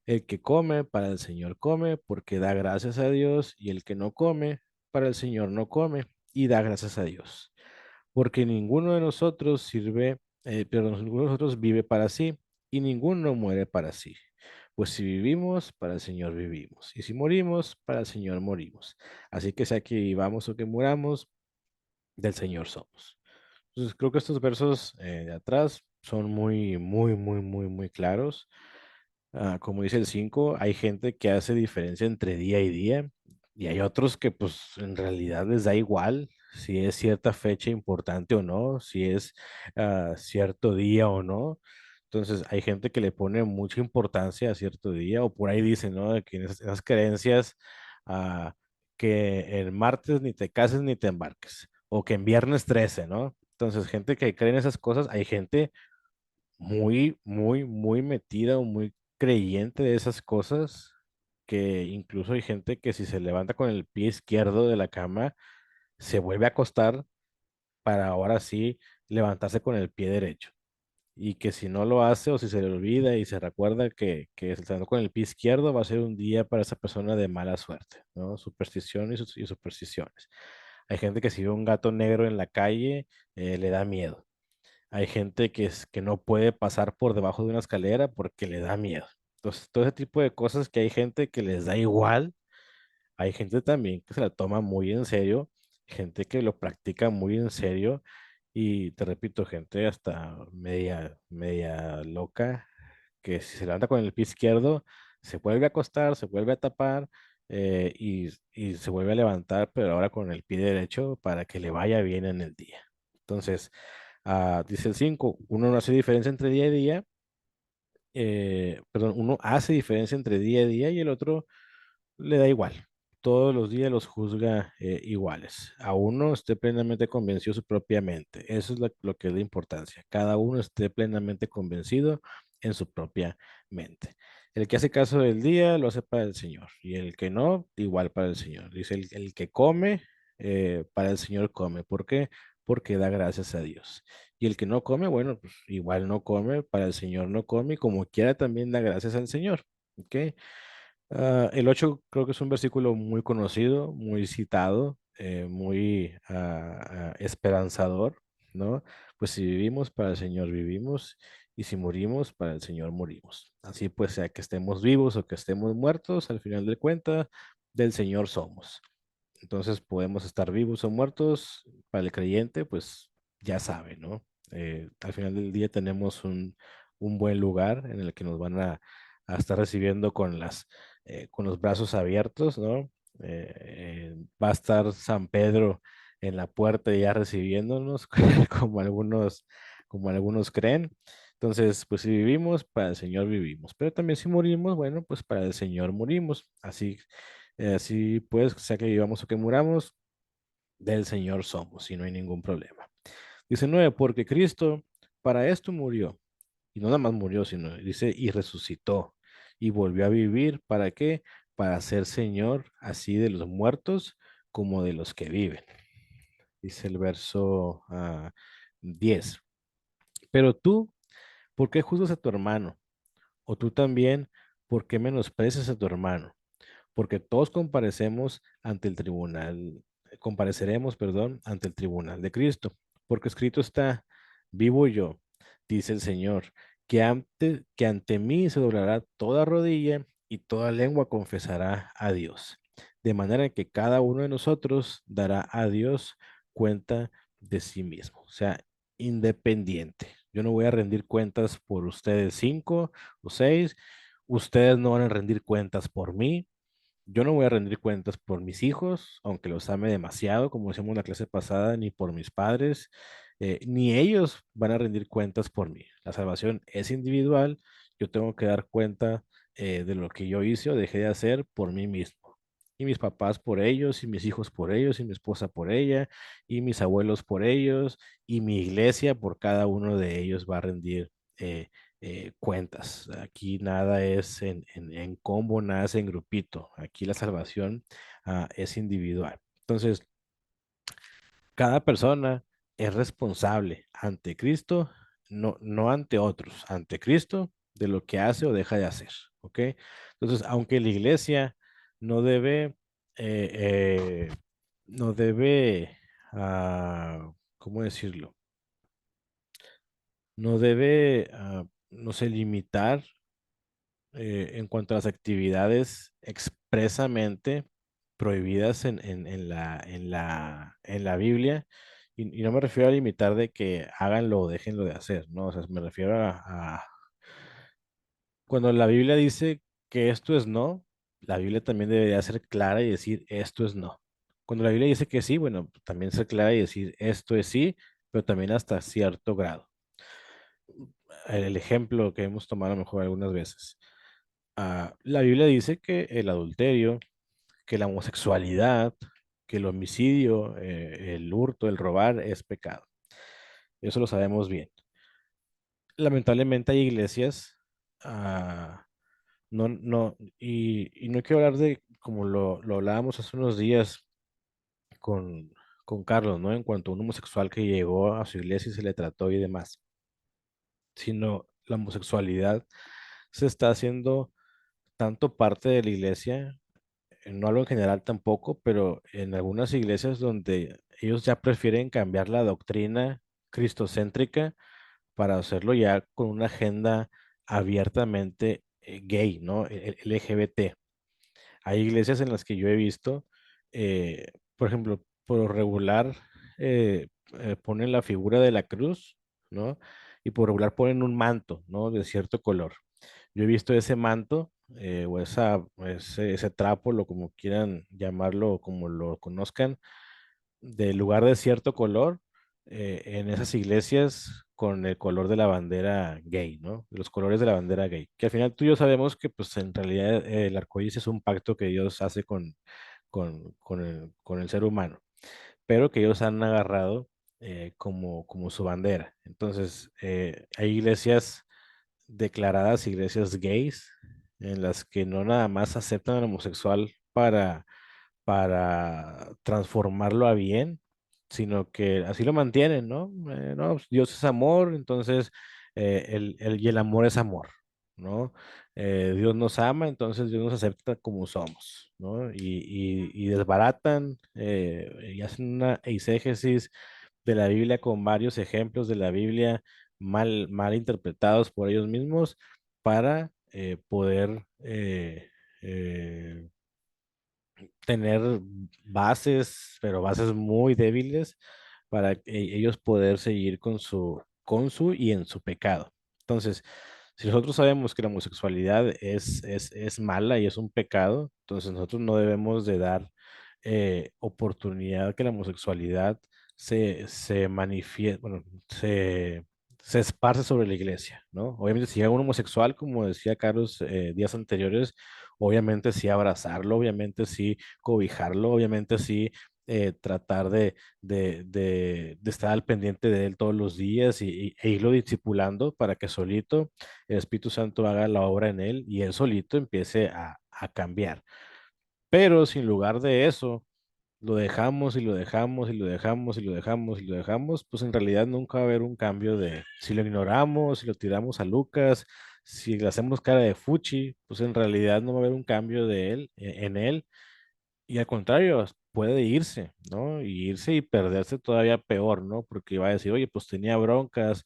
El que come, para el Señor come, porque da gracias a Dios, y el que no come, para el Señor no come, y da gracias a Dios. Porque ninguno de nosotros ninguno de nosotros vive para sí, y ninguno muere para sí. Pues si vivimos, para el Señor vivimos, y si morimos, para el Señor morimos. Así que sea que vivamos o que muramos, del Señor somos. Entonces creo que estos versos de atrás son muy, muy, muy, muy, muy claros. Como dice el 5, hay gente que hace diferencia entre día y día y hay otros que pues en realidad les da igual si es cierta fecha importante o no, si es cierto día o no. Entonces hay gente que le pone mucha importancia a cierto día o por ahí dicen, ¿no? De que en esas creencias ah, que el martes ni te cases ni te embarques o que en viernes 13, ¿no? Entonces gente que cree en esas cosas, hay gente muy, muy, muy metida o muy creyente de esas cosas, que incluso hay gente que si se levanta con el pie izquierdo de la cama, se vuelve a acostar para ahora sí levantarse con el pie derecho. Y que si no lo hace o si se le olvida y se recuerda que se levantó con el pie izquierdo, va a ser un día para esa persona de mala suerte, ¿no? Superstición y supersticiones. Hay gente que si ve un gato negro en la calle, le da miedo. Hay gente que no puede pasar por debajo de una escalera porque le da miedo. Entonces, todo ese tipo de cosas que hay gente que les da igual, hay gente también que se la toma muy en serio, gente que lo practica muy en serio y te repito, gente hasta media loca que si se levanta con el pie izquierdo, se vuelve a acostar, se vuelve a tapar y se vuelve a levantar, pero ahora con el pie derecho para que le vaya bien en el día. Entonces, dice el 5, uno no hace diferencia entre día y día, perdón, uno hace diferencia entre día y día y el otro le da igual. Todos los días los juzga iguales. A uno esté plenamente convencido de su propia mente. Eso es lo que es la importancia. Cada uno esté plenamente convencido en su propia mente. El que hace caso del día lo hace para el Señor y el que no, igual para el Señor. Dice el que come, para el Señor come. ¿Por qué? Porque da gracias a Dios. Y el que no come, bueno, pues igual no come, para el Señor no come y como quiera también da gracias al Señor. ¿Ok? El 8 creo que es un versículo muy conocido, muy citado, muy esperanzador, ¿no? Pues si vivimos, para el Señor vivimos, y si morimos, para el Señor morimos. Así pues, sea que estemos vivos o que estemos muertos, al final de cuentas, del Señor somos. Entonces podemos estar vivos o muertos, para el creyente, pues ya sabe, ¿no? Al final del día tenemos un buen lugar en el que nos van a estar recibiendo con los brazos abiertos, ¿no? Va a estar San Pedro en la puerta ya recibiéndonos, como algunos creen. Entonces, pues si vivimos, para el Señor vivimos, pero también si morimos, bueno, pues para el Señor morimos. Así pues, sea que vivamos o que muramos, del Señor somos y no hay ningún problema. 19, porque Cristo para esto murió, y no nada más murió, sino dice, y resucitó, y volvió a vivir, ¿para qué? Para ser Señor así de los muertos como de los que viven. Dice el verso 10. Pero tú, ¿por qué juzgas a tu hermano? ¿O tú también, ¿Por qué menosprecias a tu hermano? Porque todos compareceremos, perdón, ante el tribunal de Cristo, porque escrito está, vivo yo, dice el Señor, que ante mí se doblará toda rodilla y toda lengua confesará a Dios, de manera que cada uno de nosotros dará a Dios cuenta de sí mismo, o sea, independiente. Yo no voy a rendir cuentas por ustedes cinco o seis, ustedes no van a rendir cuentas por mí, yo no voy a rendir cuentas por mis hijos, aunque los ame demasiado, como decíamos en la clase pasada, ni por mis padres, ni ellos van a rendir cuentas por mí. La salvación es individual, yo tengo que dar cuenta de lo que yo hice o dejé de hacer por mí mismo. Y mis papás por ellos, y mis hijos por ellos, y mi esposa por ella, y mis abuelos por ellos, y mi iglesia por cada uno de ellos va a rendir eh, cuentas. Aquí nada es en combo, nada es en grupito. Aquí la salvación es individual. Entonces, cada persona es responsable ante Cristo, no ante otros, ante Cristo de lo que hace o deja de hacer. ¿Ok? Entonces, aunque la iglesia no debe, eh, no debe, ¿cómo decirlo? No debe, no sé, limitar en cuanto a las actividades expresamente prohibidas en la Biblia, y no me refiero a limitar de que háganlo o déjenlo de hacer, ¿no? O sea, me refiero cuando la Biblia dice que esto es no, la Biblia también debería ser clara y decir esto es no. Cuando la Biblia dice que sí, bueno, también ser clara y decir esto es sí, pero también hasta cierto grado. El ejemplo que hemos tomado a lo mejor algunas veces. La Biblia dice que el adulterio, que la homosexualidad, que el homicidio, el hurto, el robar es pecado. Eso lo sabemos bien. Lamentablemente hay iglesias, y no quiero hablar de como lo hablábamos hace unos días con, con Carlos, ¿no? En cuanto a un homosexual que llegó a su iglesia y se le trató y demás, sino la homosexualidad se está haciendo tanto parte de la iglesia, no hablo en general tampoco, pero en algunas iglesias donde ellos ya prefieren cambiar la doctrina cristocéntrica para hacerlo ya con una agenda abiertamente gay, ¿no? LGBT. Hay iglesias en las que yo he visto, por ejemplo, por lo regular ponen la figura de la cruz, ¿no? Y por regular ponen un manto, ¿no? De cierto color. Yo he visto ese manto o ese trapo, lo como quieran llamarlo, o como lo conozcan, del lugar de cierto color en esas iglesias con el color de la bandera gay, ¿no? Los colores de la bandera gay. Que al final tú y yo sabemos que pues en realidad el arco iris es un pacto que Dios hace con el ser humano, pero que ellos han agarrado como su bandera. Entonces, hay iglesias declaradas iglesias gays, en las que no nada más aceptan al homosexual para transformarlo a bien, sino que así lo mantienen, ¿no? No, pues, Dios es amor, entonces y el amor es amor, ¿no? Dios nos ama, entonces Dios nos acepta como somos, ¿no? Y desbaratan y hacen una exégesis de la Biblia con varios ejemplos de la Biblia mal interpretados por ellos mismos para poder tener bases, pero bases muy débiles para ellos poder seguir con su y en su pecado. Entonces, si nosotros sabemos que la homosexualidad es mala y es un pecado, entonces nosotros no debemos de dar oportunidad que la homosexualidad se manifieste, bueno, se esparce sobre la iglesia, ¿no? Obviamente, si llega un homosexual, como decía Carlos días anteriores, obviamente sí abrazarlo, obviamente sí cobijarlo, obviamente sí tratar de estar al pendiente de él todos los días e irlo discipulando para que solito el Espíritu Santo haga la obra en él y él solito empiece a cambiar. Pero sin lugar de eso, lo dejamos y lo dejamos y lo dejamos y lo dejamos y lo dejamos, pues en realidad nunca va a haber un cambio de si lo ignoramos, si lo tiramos a Lucas, Si le hacemos cara de fuchi, pues en realidad no va a haber un cambio de él, en él, y al contrario, puede irse, ¿no? Y irse y perderse todavía peor, ¿no? Porque va a decir, oye, pues tenía broncas,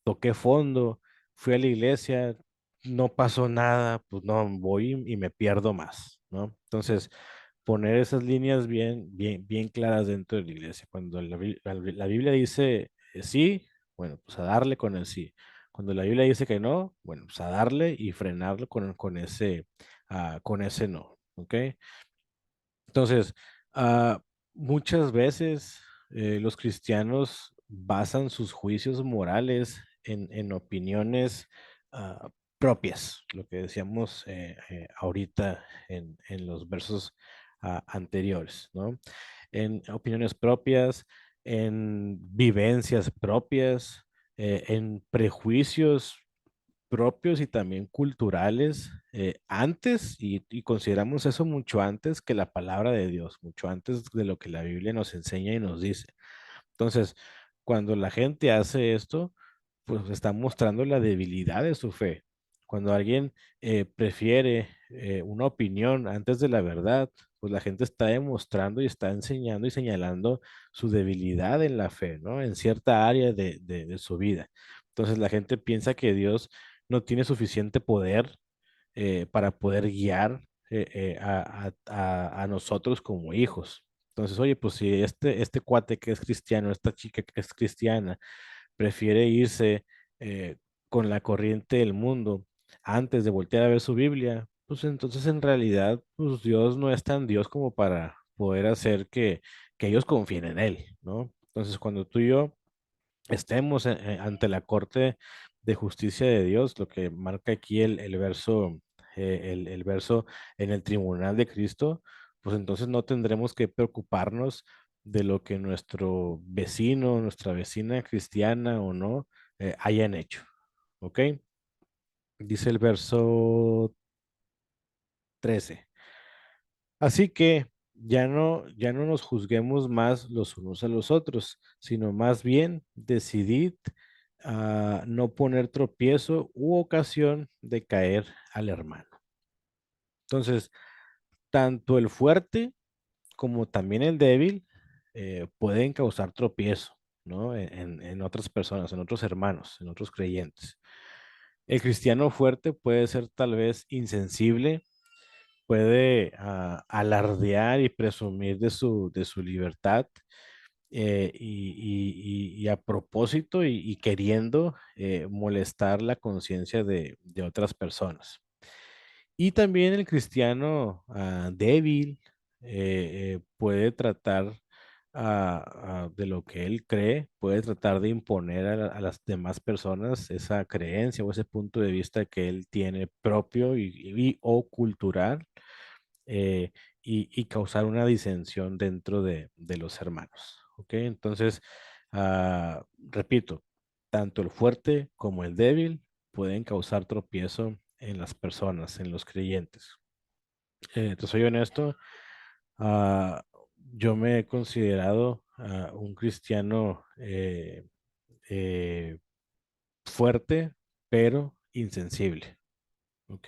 toqué fondo, fui a la iglesia, no pasó nada, pues no, voy y me pierdo más, ¿no? Entonces, poner esas líneas bien claras dentro de la iglesia. Cuando la Biblia dice sí, bueno, pues a darle con el sí. Cuando la Biblia dice que no, bueno, pues a darle y frenarlo con ese no, ¿ok? Entonces, ah, muchas veces los cristianos basan sus juicios morales en opiniones propias, lo que decíamos ahorita en los versos anteriores, ¿no? En opiniones propias, en vivencias propias, en prejuicios propios y también culturales antes, y consideramos eso mucho antes que la palabra de Dios, mucho antes de lo que la Biblia nos enseña y nos dice. Entonces, cuando la gente hace esto, pues está mostrando la debilidad de su fe. Cuando alguien prefiere una opinión antes de la verdad, pues la gente está demostrando y está enseñando y señalando su debilidad en la fe, ¿no? En cierta área de su vida. Entonces la gente piensa que Dios no tiene suficiente poder para poder guiar a nosotros como hijos. Entonces, oye, pues si este cuate que es cristiano, esta chica que es cristiana, prefiere irse eh, con la corriente del mundo antes de voltear a ver su Biblia, pues entonces en realidad, pues Dios no es tan Dios como para poder hacer que ellos confíen en Él, ¿no? Entonces, cuando tú y yo estemos ante la corte de justicia de Dios, lo que marca aquí el verso en el tribunal de Cristo, pues entonces no tendremos que preocuparnos de lo que nuestro vecino, nuestra vecina cristiana o no, hayan hecho. ¿Ok? Dice el verso 13. Así que ya no nos juzguemos más los unos a los otros, sino más bien decidid no poner tropiezo u ocasión de caer al hermano. Entonces, tanto el fuerte como también el débil pueden causar tropiezo, ¿no? En otras personas, en otros hermanos, en otros creyentes. El cristiano fuerte puede ser tal vez insensible, puede alardear y presumir de su libertad y a propósito y queriendo molestar la conciencia de otras personas. Y también el cristiano débil puede tratar de lo que él cree, puede tratar de imponer a las demás personas esa creencia o ese punto de vista que él tiene propio o cultural eh, y causar una disensión dentro de los hermanos. ¿Ok? Entonces, repito, tanto el fuerte como el débil pueden causar tropiezo en las personas, en los creyentes. Te soy honesto, ah, yo me he considerado un cristiano eh, fuerte, pero insensible. ¿Ok?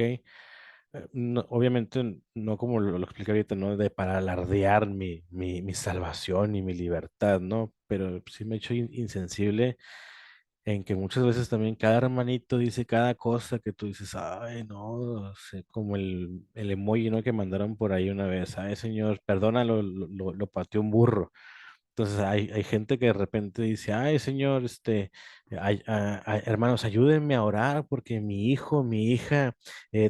Obviamente no como lo expliqué ahorita, ¿no? De para alardear mi salvación y mi libertad, ¿no? Pero sí me he hecho insensible en que muchas veces también cada hermanito dice cada cosa que tú dices, ay, no, o sea, como el emoji, ¿no? Que mandaron por ahí una vez, ay, señor, perdónalo, lo pateó un burro. Entonces hay gente que de repente dice, ay, señor, hermanos, ayúdenme a orar porque mi hijo, mi hija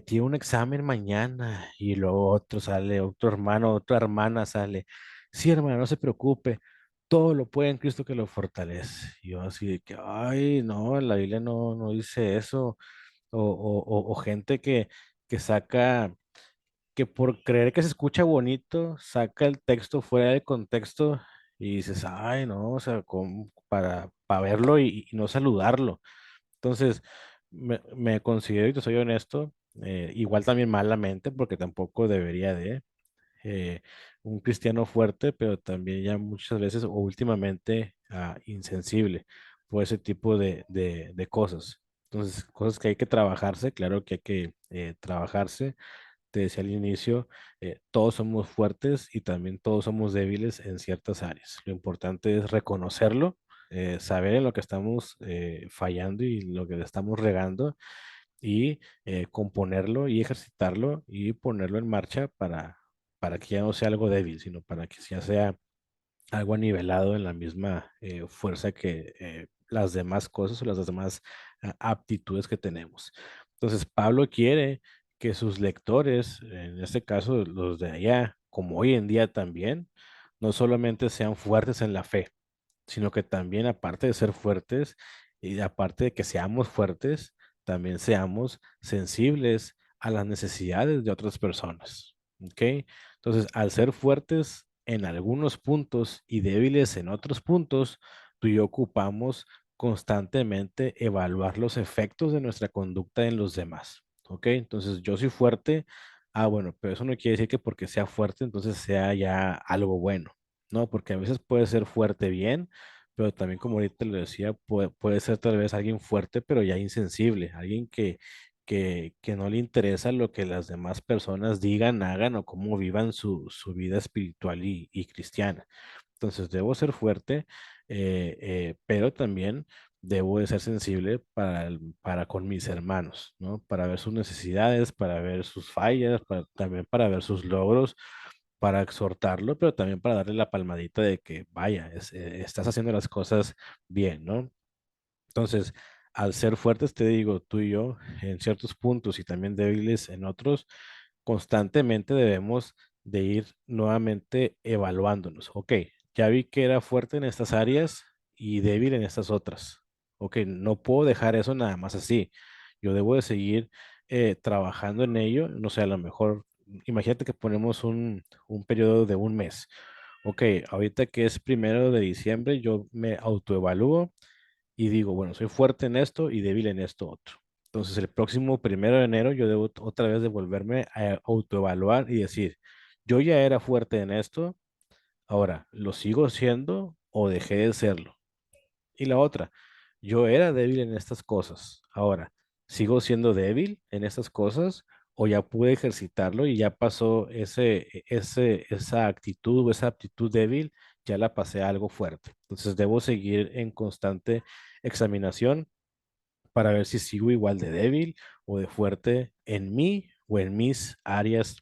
tiene un examen mañana. Y luego otro sale, otro hermano, otra hermana sale. Sí, hermano, no se preocupe, todo lo puede en Cristo que lo fortalece. Y yo así de que, ay, no, la Biblia no dice eso. O gente que saca que por creer que se escucha bonito, saca el texto fuera del contexto y dices, ay, no, o sea, para verlo y no saludarlo. Entonces, me considero, y te soy honesto, igual también malamente, porque tampoco debería eh, un cristiano fuerte, pero también ya muchas veces o últimamente insensible por ese tipo de cosas. Entonces, cosas que hay que trabajarse, claro que hay que trabajarse. Te decía al inicio, todos somos fuertes y también todos somos débiles en ciertas áreas. Lo importante es reconocerlo, saber en lo que estamos fallando y lo que le estamos regando y componerlo y ejercitarlo y ponerlo en marcha para que ya no sea algo débil, sino para que ya sea algo nivelado en la misma fuerza que las demás cosas o las demás aptitudes que tenemos. Entonces, Pablo quiere que sus lectores, en este caso los de allá, como hoy en día también, no solamente sean fuertes en la fe, sino que también aparte de ser fuertes y aparte de que seamos fuertes, también seamos sensibles a las necesidades de otras personas. ¿Ok? Entonces, al ser fuertes en algunos puntos y débiles en otros puntos, tú y yo ocupamos constantemente evaluar los efectos de nuestra conducta en los demás. ¿Ok? Entonces, yo soy fuerte. Ah, bueno, pero eso no quiere decir que porque sea fuerte, entonces sea ya algo bueno. No, porque a veces puede ser fuerte bien, pero también como ahorita lo decía, puede ser tal vez alguien fuerte, pero ya insensible, alguien que no le interesa lo que las demás personas digan, hagan o cómo vivan su vida espiritual y cristiana. Entonces debo ser fuerte, pero también debo de ser sensible para con mis hermanos, ¿no? Para ver sus necesidades, para ver sus fallas, también para ver sus logros, para exhortarlo, pero también para darle la palmadita de que, vaya, estás haciendo las cosas bien, ¿no? Entonces, al ser fuertes, te digo, tú y yo, en ciertos puntos y también débiles en otros, constantemente debemos de ir nuevamente evaluándonos. Ok, ya vi que era fuerte en estas áreas y débil en estas otras. Ok, no puedo dejar eso nada más así. Yo debo de seguir trabajando en ello. No sé, a lo mejor, imagínate que ponemos un periodo de un mes. Ok, ahorita que es 1 de diciembre, yo me autoevalúo y digo, bueno, soy fuerte en esto y débil en esto otro. Entonces, el próximo 1 de enero yo debo otra vez de volverme a autoevaluar y decir, yo ya era fuerte en esto, ahora, ¿lo sigo siendo o dejé de serlo? Y la otra, yo era débil en estas cosas, ahora, ¿sigo siendo débil en estas cosas o ya pude ejercitarlo y ya pasó esa actitud o esa aptitud débil, ya la pasé a algo fuerte? Entonces, debo seguir en constante examinación para ver si sigo igual de débil o de fuerte en mí o en mis áreas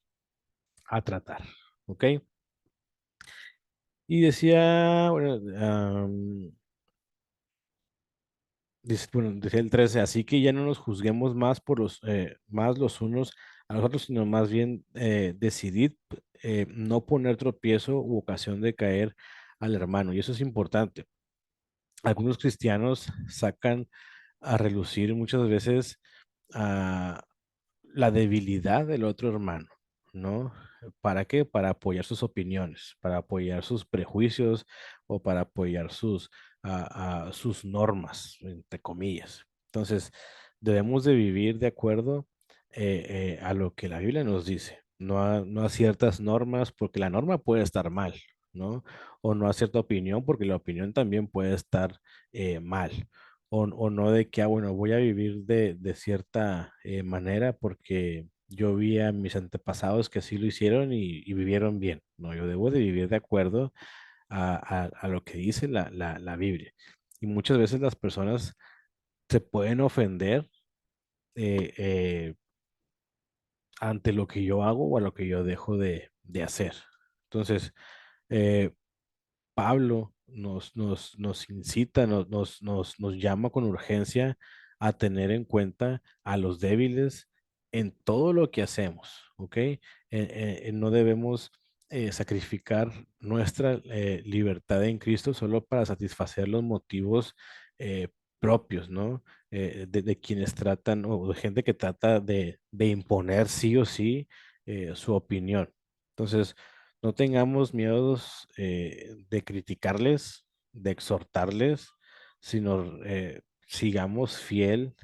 a tratar. ¿Ok? Y decía, bueno, bueno, decía el 13, así que ya no nos juzguemos más más los unos a los otros, sino más bien decidid no poner tropiezo u ocasión de caer al hermano. Y eso es importante. Algunos cristianos sacan a relucir muchas veces la debilidad del otro hermano, ¿no? ¿Para qué? Para apoyar sus opiniones, para apoyar sus prejuicios o para apoyar sus normas, entre comillas. Entonces, debemos de vivir de acuerdo a lo que la Biblia nos dice, no a ciertas normas, porque la norma puede estar mal, ¿no? O no a cierta opinión, porque la opinión también puede estar mal o no de que, bueno, voy a vivir de cierta manera porque yo vi a mis antepasados que así lo hicieron y vivieron bien. No, yo debo de vivir de acuerdo a lo que dice la Biblia. Y muchas veces las personas se pueden ofender eh, eh, ante lo que yo hago o a lo que yo dejo de hacer. Entonces, eh, Pablo nos incita, nos llama con urgencia a tener en cuenta a los débiles en todo lo que hacemos, ¿ok? No debemos sacrificar nuestra libertad en Cristo solo para satisfacer los motivos eh, propios, ¿no? De quienes tratan o de gente que trata de imponer sí o sí su opinión. Entonces, no tengamos miedos de criticarles, de exhortarles, sino sigamos fiel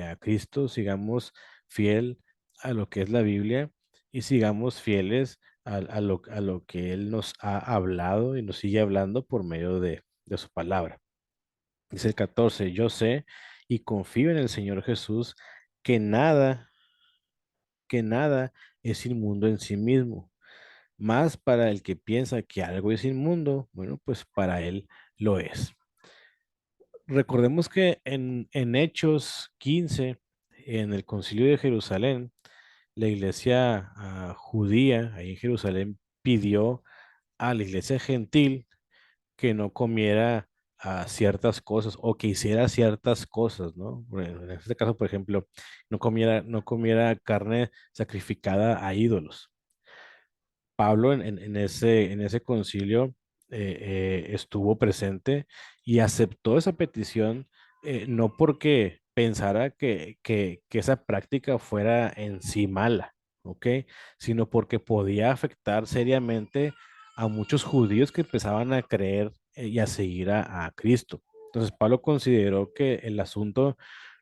a Cristo, sigamos fiel a lo que es la Biblia y sigamos fieles a lo que Él nos ha hablado y nos sigue hablando por medio de su palabra. Dice el 14, yo sé y confío en el Señor Jesús, que nada es inmundo en sí mismo. Más para el que piensa que algo es inmundo, bueno, pues para él lo es. Recordemos que en Hechos 15, en el Concilio de Jerusalén, la iglesia judía ahí en Jerusalén pidió a la iglesia gentil que no comiera ciertas cosas o que hiciera ciertas cosas, ¿no? En este caso, por ejemplo, no comiera carne sacrificada a ídolos. Pablo en ese concilio estuvo presente y aceptó esa petición, no porque pensara que esa práctica fuera en sí mala, ¿ok? Sino porque podía afectar seriamente a muchos judíos que empezaban a creer y a seguir a Cristo. Entonces Pablo consideró que el asunto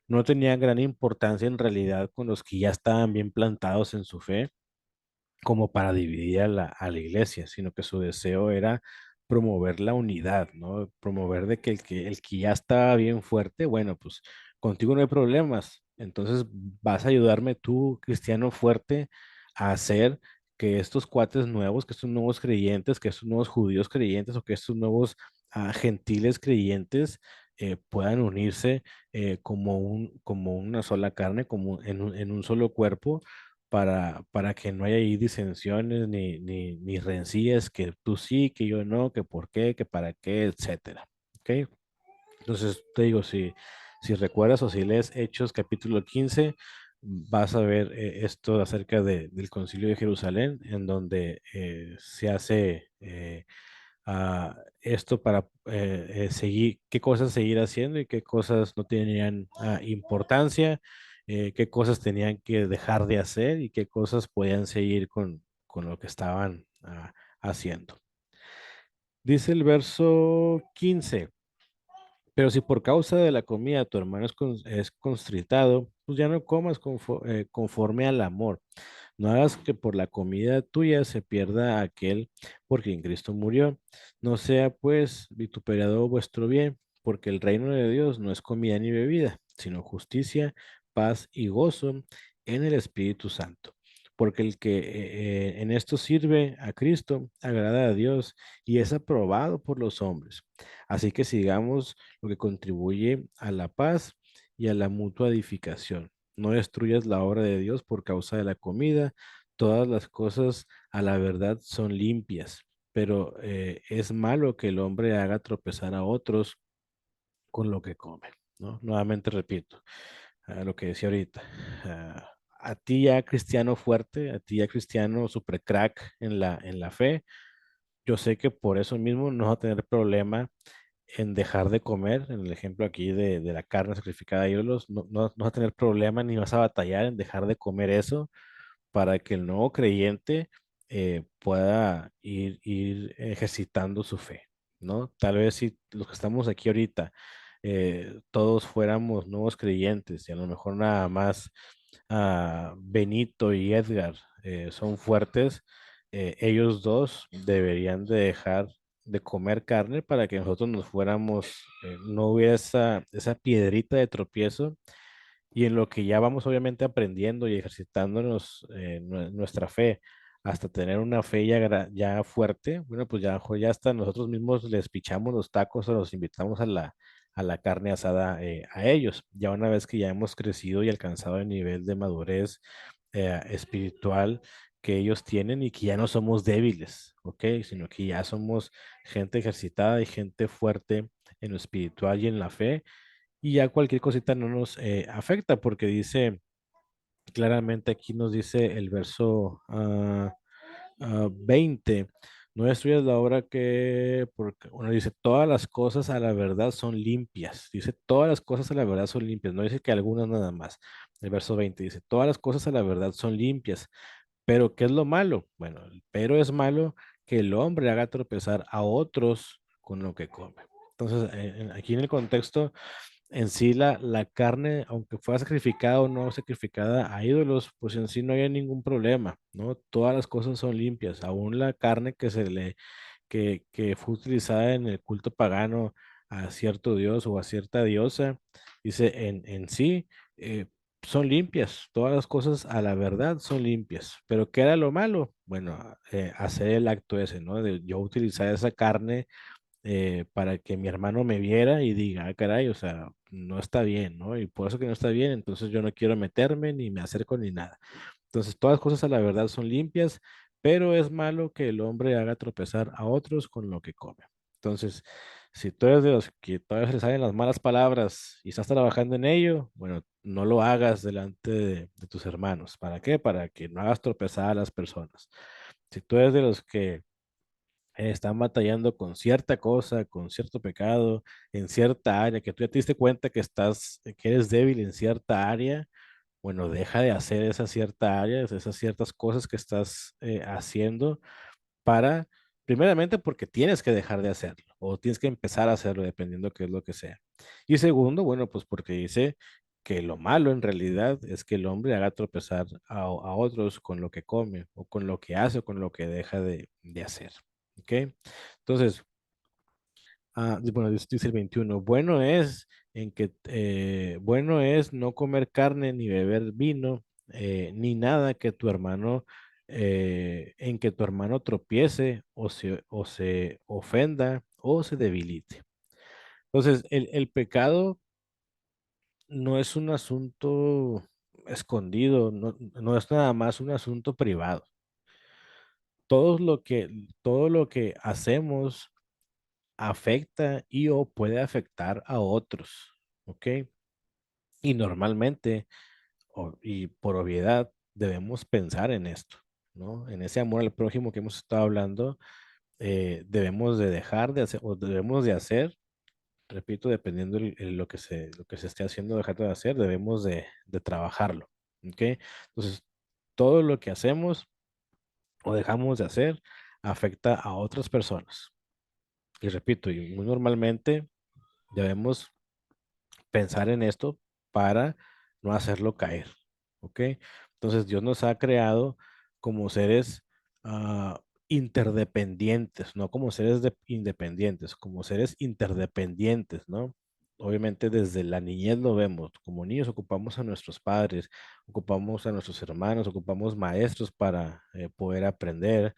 no tenía gran importancia en realidad con los que ya estaban bien plantados en su fe como para dividir a la iglesia, sino que su deseo era promover la unidad, ¿no? Promover de que el que ya estaba bien fuerte, bueno, pues contigo no hay problemas, entonces vas a ayudarme tú, cristiano fuerte, a hacer que estos cuates nuevos, que estos nuevos creyentes, que estos nuevos judíos creyentes o que estos nuevos gentiles creyentes puedan unirse como una sola carne, como en un solo cuerpo para que no haya ahí disensiones ni rencillas, que tú sí, que yo no, que por qué, que para qué, etcétera. ¿Ok? Entonces, te digo, si recuerdas o si lees Hechos capítulo 15 vas a ver esto acerca del Concilio de Jerusalén, en donde se hace esto para seguir, qué cosas seguir haciendo y qué cosas no tenían importancia, qué cosas tenían que dejar de hacer y qué cosas podían seguir con lo que estaban haciendo. Dice el verso 15. Pero si por causa de la comida tu hermano es constritado, pues ya no comas conforme al amor. No hagas que por la comida tuya se pierda aquel por quien Cristo murió. No sea pues vituperado vuestro bien, porque el reino de Dios no es comida ni bebida, sino justicia, paz y gozo en el Espíritu Santo. Porque el que en esto sirve a Cristo agrada a Dios y es aprobado por los hombres. Así que sigamos lo que contribuye a la paz y a la mutua edificación. No destruyas la obra de Dios por causa de la comida. Todas las cosas a la verdad son limpias, pero es malo que el hombre haga tropezar a otros con lo que come, ¿no? Nuevamente repito, lo que decía ahorita. A ti ya cristiano fuerte, a ti ya cristiano super crack en la fe, yo sé que por eso mismo no vas a tener problema en dejar de comer, en el ejemplo aquí de la carne sacrificada a ídolos, no vas a tener problema ni vas a batallar en dejar de comer eso para que el nuevo creyente pueda ir ejercitando su fe, ¿no? Tal vez si los que estamos aquí ahorita, todos fuéramos nuevos creyentes y a lo mejor nada más Benito y Edgar son fuertes, ellos dos deberían de dejar de comer carne para que nosotros nos fuéramos, no hubiera esa piedrita de tropiezo y en lo que ya vamos obviamente aprendiendo y ejercitándonos nuestra fe hasta tener una fe ya fuerte, bueno, pues ya, ya hasta nosotros mismos les pichamos los tacos o los invitamos a la carne asada a ellos. Ya una vez que ya hemos crecido y alcanzado el nivel de madurez espiritual que ellos tienen y que ya no somos débiles, ¿ok? Sino que ya somos gente ejercitada y gente fuerte en lo espiritual y en la fe y ya cualquier cosita no nos afecta porque dice claramente aquí nos dice el verso 20, no destruyas la obra que, porque uno dice, todas las cosas a la verdad son limpias, dice, todas las cosas a la verdad son limpias, no dice que algunas nada más. El verso 20 dice, todas las cosas a la verdad son limpias, pero ¿qué es lo malo? Bueno, el pero es malo que el hombre haga tropezar a otros con lo que come. Entonces, aquí en el contexto en sí la carne, aunque fuera sacrificada o no sacrificada a ídolos, pues en sí no hay ningún problema, ¿no? Todas las cosas son limpias, aún la carne que fue utilizada en el culto pagano a cierto dios o a cierta diosa, dice, en sí, eh, son limpias, todas las cosas a la verdad son limpias, pero ¿qué era lo malo? Bueno, hacer el acto ese, ¿no? De yo utilizar esa carne para que mi hermano me viera y diga, ah, caray, o sea, no está bien, ¿no? Y por eso que no está bien, entonces yo no quiero meterme ni me acerco ni nada. Entonces, todas las cosas a la verdad son limpias, pero es malo que el hombre haga tropezar a otros con lo que come. Entonces, si tú eres de los que todavía se le salen las malas palabras y estás trabajando en ello, bueno, no lo hagas delante de tus hermanos. ¿Para qué? Para que no hagas tropezar a las personas. Si tú eres de los que están batallando con cierta cosa, con cierto pecado, en cierta área, que tú ya te diste cuenta que que eres débil en cierta área, bueno, deja de hacer esa cierta área, esas ciertas cosas que estás haciendo para, primeramente porque tienes que dejar de hacerlo o tienes que empezar a hacerlo dependiendo qué es lo que sea. Y segundo, bueno, pues porque dice que lo malo en realidad es que el hombre haga tropezar a otros con lo que come o con lo que hace o con lo que deja de hacer. ¿Ok? Entonces, bueno, dice el 21, bueno es no comer carne ni beber vino, ni nada que tu hermano, en que tu hermano tropiece o se ofenda o se debilite. Entonces, el pecado no es un asunto escondido, no es nada más un asunto privado. Todo lo que hacemos afecta y o puede afectar a otros, ¿ok? Y normalmente, y por obviedad, debemos pensar en esto, ¿no? En ese amor al prójimo que hemos estado hablando, debemos de dejar de hacer, o debemos de hacer, repito, dependiendo lo que se esté haciendo, dejar de hacer, debemos de trabajarlo, ¿ok? Entonces, todo lo que hacemos o dejamos de hacer afecta a otras personas. Y repito, y muy normalmente debemos pensar en esto para no hacerlo caer, ¿ok? Entonces Dios nos ha creado como seres interdependientes, no como seres independientes, como seres interdependientes, ¿no? Obviamente desde la niñez lo vemos, como niños ocupamos a nuestros padres, ocupamos a nuestros hermanos, ocupamos maestros para poder aprender,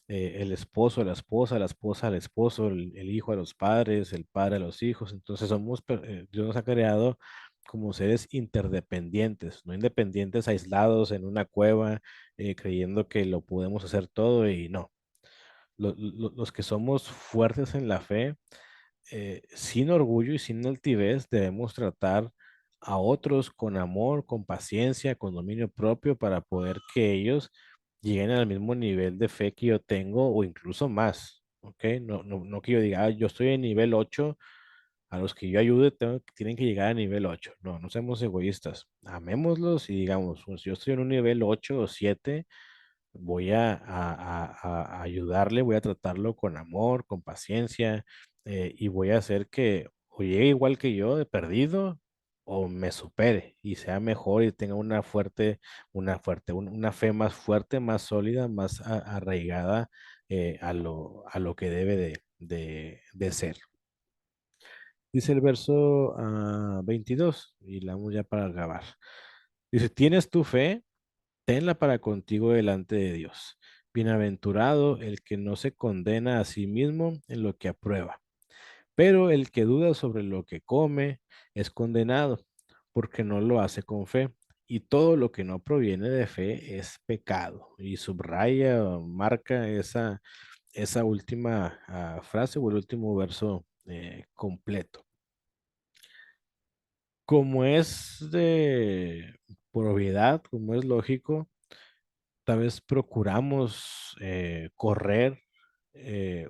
el esposo a la esposa, la esposa al esposo, el hijo a los padres, el padre a los hijos. Entonces Dios nos ha creado como seres interdependientes, no independientes aislados en una cueva, creyendo que lo podemos hacer todo y no. Los que somos fuertes en la fe, sin orgullo y sin altivez, debemos tratar a otros con amor, con paciencia, con dominio propio para poder que ellos lleguen al mismo nivel de fe que yo tengo o incluso más. ¿Ok? No que yo diga, "Ah, yo estoy en nivel 8, a los que yo ayude tienen que llegar a nivel 8". No, no seamos egoístas. Amémoslos y digamos, pues yo estoy en un nivel 8 o 7, voy a ayudarle, voy a tratarlo con amor, con paciencia, y voy a hacer que o llegue igual que yo de perdido o me supere y sea mejor y tenga una fe más fuerte, más sólida, más arraigada a lo que debe de ser. Dice el verso 22 y la vamos ya para acabar. Dice, ¿tienes tu fe? Tenla para contigo delante de Dios. Bienaventurado el que no se condena a sí mismo en lo que aprueba, pero el que duda sobre lo que come es condenado, porque no lo hace con fe. Y todo lo que no proviene de fe es pecado. Y subraya o marca esa última frase o el último verso completo. Como es de propiedad, como es lógico, tal vez procuramos correr,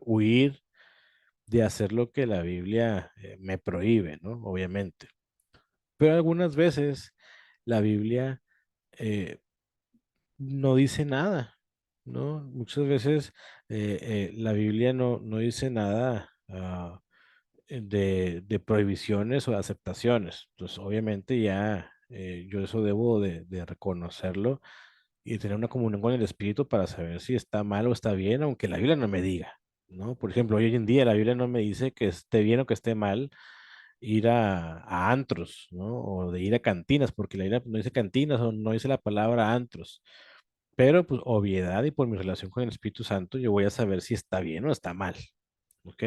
huir de hacer lo que la Biblia me prohíbe, ¿no? Obviamente. Pero algunas veces la Biblia eh, no dice nada, ¿no? Muchas veces la Biblia no dice nada de prohibiciones o de aceptaciones. Entonces, obviamente ya yo eso debo de reconocerlo y tener una comunión con el Espíritu para saber si está mal o está bien, aunque la Biblia no me diga. ¿no? Por ejemplo, hoy en día la Biblia no me dice que esté bien o que esté mal ir a antros, ¿no? O de ir a cantinas, porque la Biblia no dice cantinas o no dice la palabra antros. Pero, pues, obviedad y por mi relación con el Espíritu Santo, yo voy a saber si está bien o está mal, ¿ok?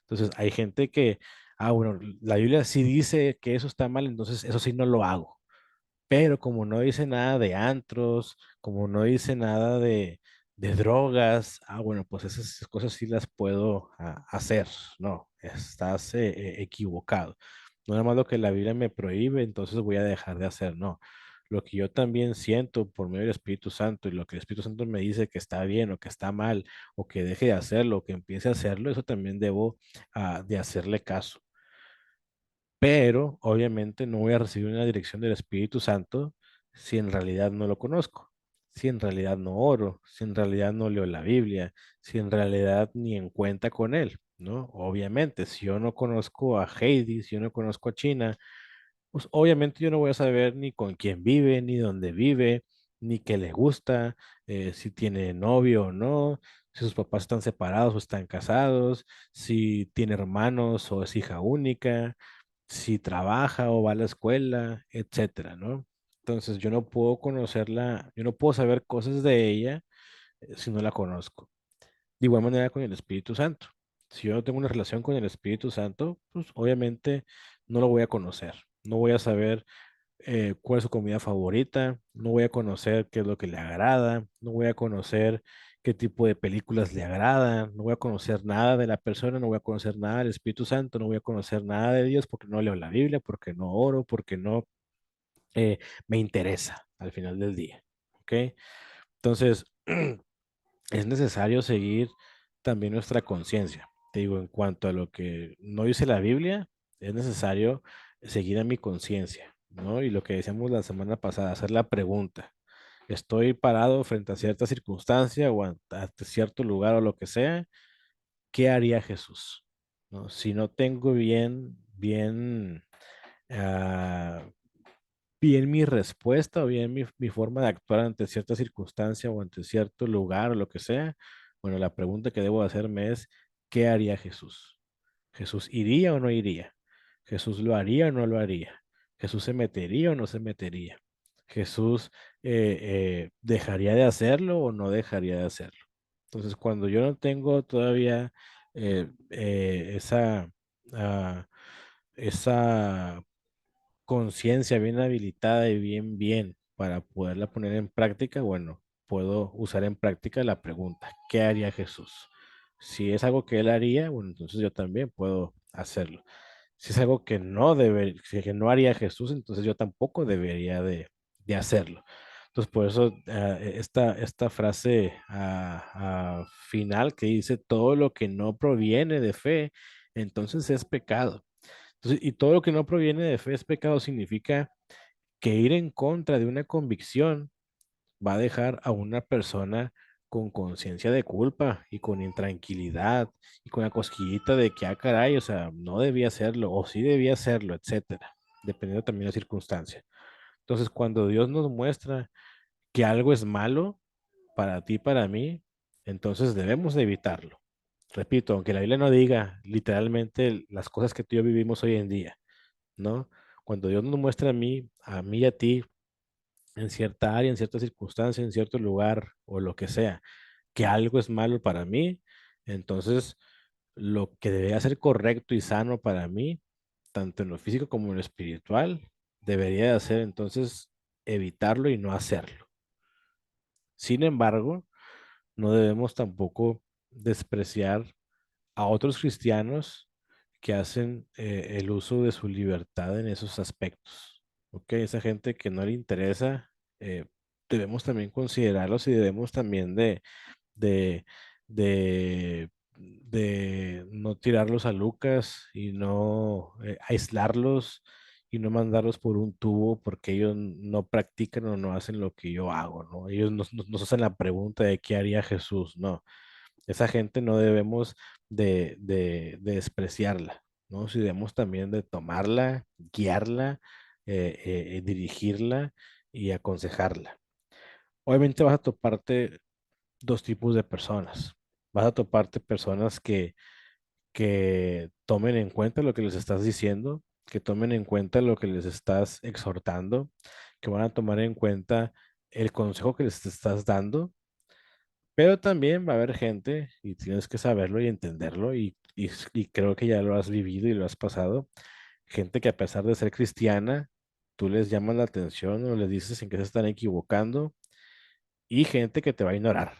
Entonces, hay gente que, bueno, la Biblia sí dice que eso está mal, entonces eso sí no lo hago. Pero como no dice nada de antros, como no dice nada de drogas, bueno, pues esas cosas sí las puedo hacer. No, estás equivocado. No nada más lo que la Biblia me prohíbe, entonces voy a dejar de hacer, no. Lo que yo también siento por medio del Espíritu Santo y lo que el Espíritu Santo me dice que está bien o que está mal o que deje de hacerlo o que empiece a hacerlo, eso también debo de hacerle caso. Pero obviamente no voy a recibir una dirección del Espíritu Santo si en realidad no lo conozco, si en realidad no oro, si en realidad no leo la Biblia, si en realidad ni en cuenta con él, ¿no? Obviamente, si yo no conozco a Heidi, si yo no conozco a China, pues obviamente yo no voy a saber ni con quién vive, ni dónde vive, ni qué le gusta, si tiene novio o no, si sus papás están separados o están casados, si tiene hermanos o es hija única, si trabaja o va a la escuela, etcétera, ¿no? Entonces yo no puedo conocerla, yo no puedo saber cosas de ella si no la conozco. De igual manera con el Espíritu Santo. Si yo no tengo una relación con el Espíritu Santo, pues obviamente no lo voy a conocer. No voy a saber cuál es su comida favorita, no voy a conocer qué es lo que le agrada, no voy a conocer qué tipo de películas le agradan, no voy a conocer nada de la persona, no voy a conocer nada del Espíritu Santo, no voy a conocer nada de Dios porque no leo la Biblia, porque no oro, porque no me interesa al final del día. ¿Ok? Entonces, es necesario seguir también nuestra conciencia. Te digo, en cuanto a lo que no dice la Biblia, es necesario seguir a mi conciencia, ¿no? Y lo que decíamos la semana pasada, hacer la pregunta. Estoy parado frente a cierta circunstancia o ante cierto lugar o lo que sea, ¿qué haría Jesús? ¿No? Si no tengo ah, bien mi respuesta o bien mi forma de actuar ante cierta circunstancia o ante cierto lugar o lo que sea, bueno, la pregunta que debo hacerme es, ¿qué haría Jesús? ¿Jesús iría o no iría? ¿Jesús lo haría o no lo haría? ¿Jesús se metería o no se metería? ¿Jesús dejaría de hacerlo o no dejaría de hacerlo? Entonces, cuando yo no tengo todavía ah, esa conciencia bien habilitada y bien para poderla poner en práctica, bueno, puedo usar en práctica la pregunta, ¿qué haría Jesús? Si es algo que él haría, bueno, entonces yo también puedo hacerlo. Si es algo que no haría Jesús, entonces yo tampoco debería de hacerlo. Entonces, por eso esta frase final que dice, todo lo que no proviene de fe, entonces es pecado. Entonces, y todo lo que no proviene de fe es pecado significa que ir en contra de una convicción va a dejar a una persona con conciencia de culpa y con intranquilidad y con la cosquillita de que, caray, o sea, no debía hacerlo o sí debía hacerlo, etcétera, dependiendo también de la circunstancia. Entonces, cuando Dios nos muestra que algo es malo para ti, para mí, entonces debemos de evitarlo. Repito, aunque la Biblia no diga literalmente las cosas que tú y yo vivimos hoy en día, ¿no? Cuando Dios nos muestra a mí y a ti, en cierta área, en cierta circunstancia, en cierto lugar o lo que sea, que algo es malo para mí, entonces lo que debería ser correcto y sano para mí, tanto en lo físico como en lo espiritual, debería de hacer entonces evitarlo y no hacerlo. Sin embargo, no debemos tampoco despreciar a otros cristianos que hacen el uso de su libertad en esos aspectos. ¿Ok? Esa gente que no le interesa, eh, debemos también considerarlos y debemos también de, de, de no tirarlos a Lucas y no aislarlos y no mandarlos por un tubo porque ellos no practican o no hacen lo que yo hago, ¿no? Ellos nos hacen la pregunta de qué haría Jesús, ¿no? Esa gente no debemos de despreciarla, ¿no? Si debemos también de tomarla, guiarla, dirigirla y aconsejarla. Obviamente vas a toparte dos tipos de personas. vas a toparte personas que tomen en cuenta lo que les estás diciendo, que tomen en cuenta lo que les estás exhortando, que van a tomar en cuenta el consejo que les estás dando, pero también va a haber gente, y tienes que saberlo y entenderlo, y creo que ya lo has vivido y lo has pasado, gente que a pesar de ser cristiana, tú les llamas la atención o les dices en qué se están equivocando, y gente que te va a ignorar.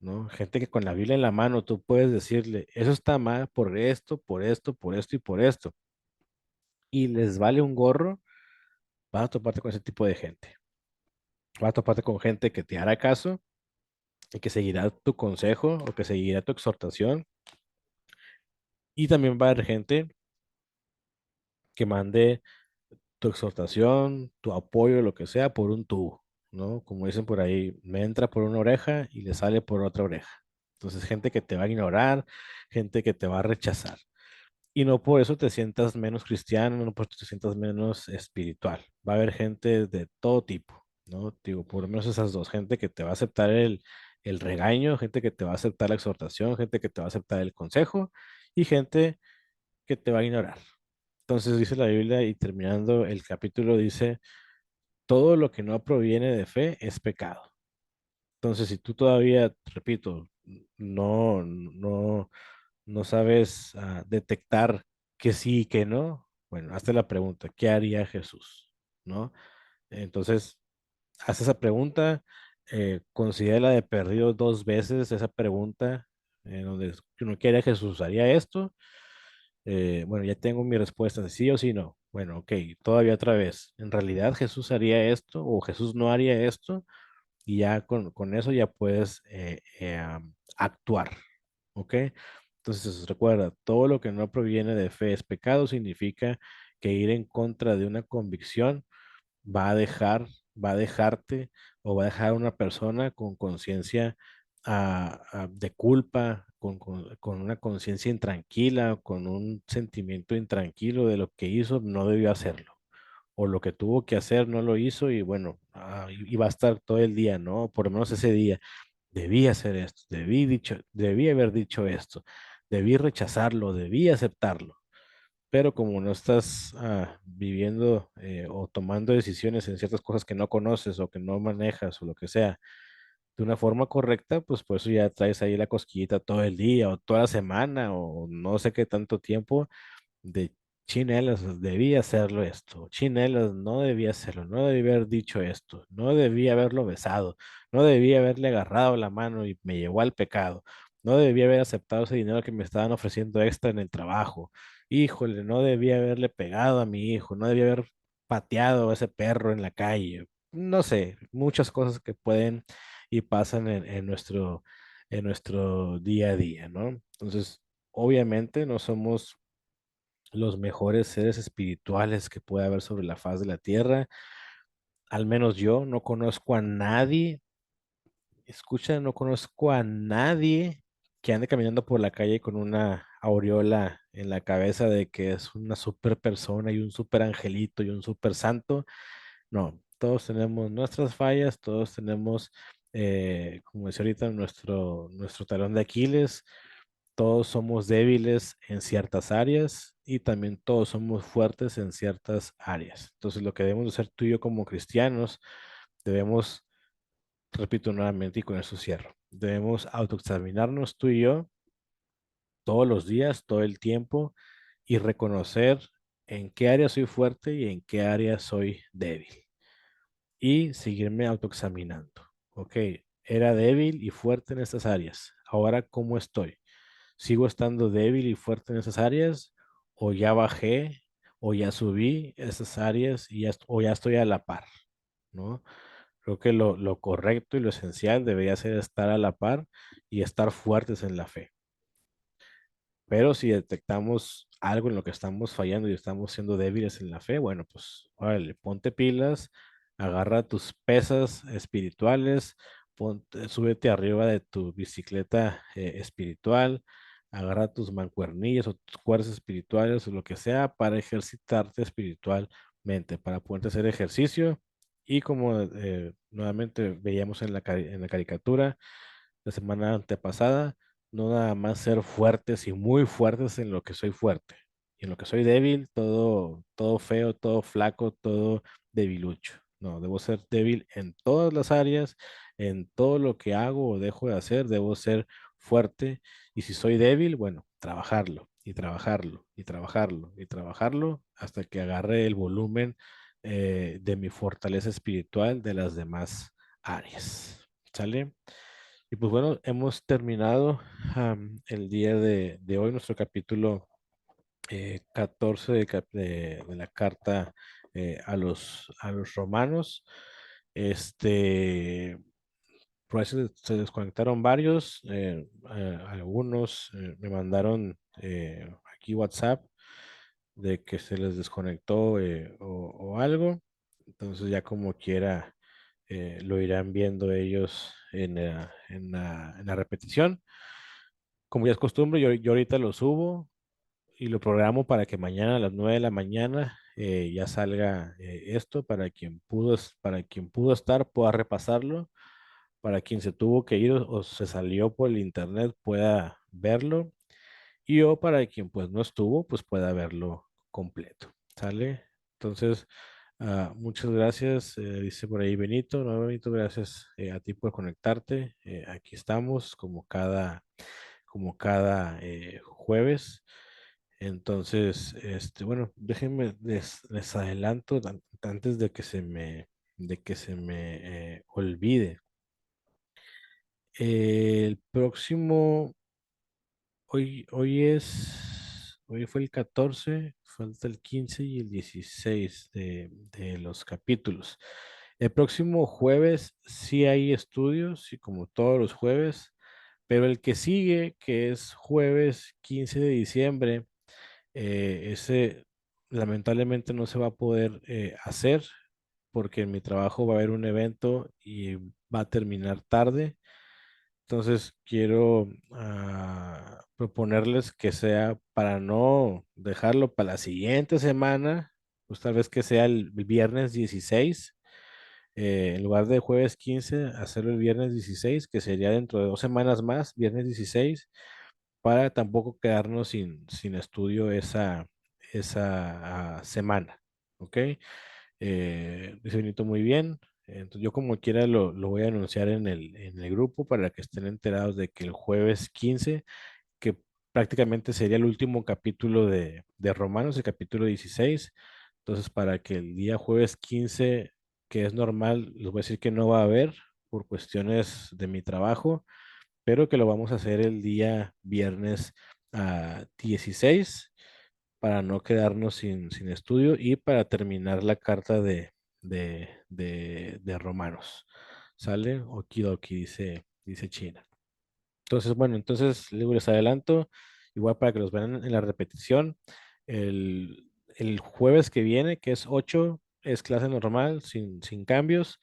¿No? Gente que con la Biblia en la mano tú puedes decirle, eso está mal por esto, por esto, por esto y por esto, y les vale un gorro, vas a toparte con ese tipo de gente. Vas a toparte con gente que te hará caso y que seguirá tu consejo o que seguirá tu exhortación. Y también va a haber gente que mande tu exhortación, tu apoyo, lo que sea, por un tubo, ¿no? Como dicen por ahí, me entra por una oreja y le sale por otra oreja. Entonces, gente que te va a ignorar, gente que te va a rechazar. Y no por eso te sientas menos cristiano, no por eso te sientas menos espiritual. Va a haber gente de todo tipo, ¿no? Digo, por lo menos esas dos, gente que te va a aceptar el regaño, gente que te va a aceptar la exhortación, gente que te va a aceptar el consejo y gente que te va a ignorar. Entonces dice la Biblia y terminando el capítulo dice, todo lo que no proviene de fe es pecado. Entonces, si tú todavía, repito, no sabes detectar que sí y que no, bueno, hazte la pregunta, ¿qué haría Jesús? ¿No? Entonces, haz esa pregunta, considera de perdido dos veces esa pregunta, donde uno quiere Jesús, ¿haría esto? Bueno, ya tengo mi respuesta, sí o sí no. Bueno, ok, todavía otra vez. ¿En realidad Jesús haría esto o Jesús no haría esto? Y ya con eso ya puedes actuar, ¿ok? Entonces recuerda, todo lo que no proviene de fe es pecado, significa que ir en contra de una convicción va a dejar, va a dejarte o va a dejar a una persona con conciencia de culpa, con una conciencia intranquila, con un sentimiento intranquilo de lo que hizo, no debió hacerlo o lo que tuvo que hacer no lo hizo y bueno, y va a estar todo el día, ¿no? Por lo menos ese día. Debí hacer esto, debí haber dicho esto, debí rechazarlo, debí aceptarlo. Pero como no estás viviendo o tomando decisiones en ciertas cosas que no conoces o que no manejas o lo que sea, de una forma correcta, pues por eso ya traes ahí la cosquillita todo el día o toda la semana o no sé qué tanto tiempo de Chinelas, debía hacerlo esto, Chinelas, no debía hacerlo, no debía haber dicho esto, no debía haberlo besado, no debía haberle agarrado la mano y me llevó al pecado, no debía haber aceptado ese dinero que me estaban ofreciendo extra en el trabajo, híjole, no debía haberle pegado a mi hijo, no debía haber pateado a ese perro en la calle, no sé, muchas cosas que pueden y pasan en nuestro día a día, ¿no? Entonces, obviamente no somos los mejores seres espirituales que puede haber sobre la faz de la tierra. Al menos yo no conozco a nadie, escucha, no conozco a nadie que ande caminando por la calle con una aureola en la cabeza de que es una super persona y un super angelito y un super santo. No, todos tenemos nuestras fallas, todos tenemos, como decía ahorita, nuestro talón de Aquiles. Todos somos débiles en ciertas áreas y también todos somos fuertes en ciertas áreas. Entonces, lo que debemos de hacer tú y yo como cristianos, debemos, repito nuevamente y con eso cierro, debemos autoexaminarnos tú y yo todos los días, todo el tiempo y reconocer en qué área soy fuerte y en qué área soy débil y seguirme autoexaminando. Ok, era débil y fuerte en estas áreas. Ahora, ¿cómo estoy? ¿Sigo estando débil y fuerte en esas áreas? ¿O ya bajé? ¿O ya subí esas áreas y o ya estoy a la par? ¿No? Creo que lo correcto y lo esencial debería ser estar a la par y estar fuertes en la fe. Pero si detectamos algo en lo que estamos fallando y estamos siendo débiles en la fe, bueno, pues órale, ponte pilas, agarra tus pesas espirituales, súbete arriba de tu bicicleta espiritual, agarra tus mancuernillas o tus cuerdas espirituales o lo que sea para ejercitarte espiritualmente, para poder hacer ejercicio. Y como nuevamente veíamos en la caricatura la semana antepasada, no nada más ser fuertes y muy fuertes en lo que soy fuerte. Y en lo que soy débil, todo feo, todo flaco, todo debilucho. No, debo ser débil en todas las áreas, en todo lo que hago o dejo de hacer, debo ser fuerte. Y si soy débil, bueno, trabajarlo y trabajarlo y trabajarlo y trabajarlo hasta que agarre el volumen de mi fortaleza espiritual de las demás áreas. ¿Sale? Y pues bueno, hemos terminado el día de hoy nuestro capítulo 14 de la carta a los romanos. Este, por ahí se desconectaron varios, algunos me mandaron aquí WhatsApp de que se les desconectó o algo. Entonces ya como quiera lo irán viendo ellos en la repetición. Como ya es costumbre, yo ahorita lo subo y lo programo para que mañana a las 9 de la mañana ya salga esto para quien pudo estar pueda repasarlo, para quien se tuvo que ir o se salió por el internet pueda verlo y o para quien pues no estuvo pues pueda verlo completo. ¿Sale? Entonces, muchas gracias, dice por ahí Benito. No, Benito, gracias a ti por conectarte. Aquí estamos como cada jueves. Entonces, bueno, déjenme, les adelanto antes de que se me olvide. El próximo, hoy fue el 14, falta el 15 y el 16 de los capítulos. El próximo jueves sí hay estudios, y como todos los jueves, pero el que sigue, que es jueves 15 de diciembre, ese lamentablemente no se va a poder hacer porque en mi trabajo va a haber un evento y va a terminar tarde. Entonces quiero proponerles que sea para no dejarlo para la siguiente semana, pues tal vez que sea el viernes 16, en lugar de jueves 15, hacerlo el viernes 16, que sería dentro de 2 semanas más, viernes 16, para tampoco quedarnos sin estudio esa semana. ¿Ok? Dice Benito, muy bien. Entonces, yo como quiera lo voy a anunciar en el grupo para que estén enterados de que el jueves 15, que prácticamente sería el último capítulo de Romanos, el capítulo 16. Entonces, para que el día jueves 15, que es normal, les voy a decir que no va a haber por cuestiones de mi trabajo, pero que lo vamos a hacer el día viernes 16 para no quedarnos sin estudio y para terminar la carta de Romanos. ¿Sale? Okidoki, dice China. Entonces, bueno, entonces luego les adelanto, igual para que los vean en la repetición. El jueves que viene, que es 8 es clase normal, sin cambios.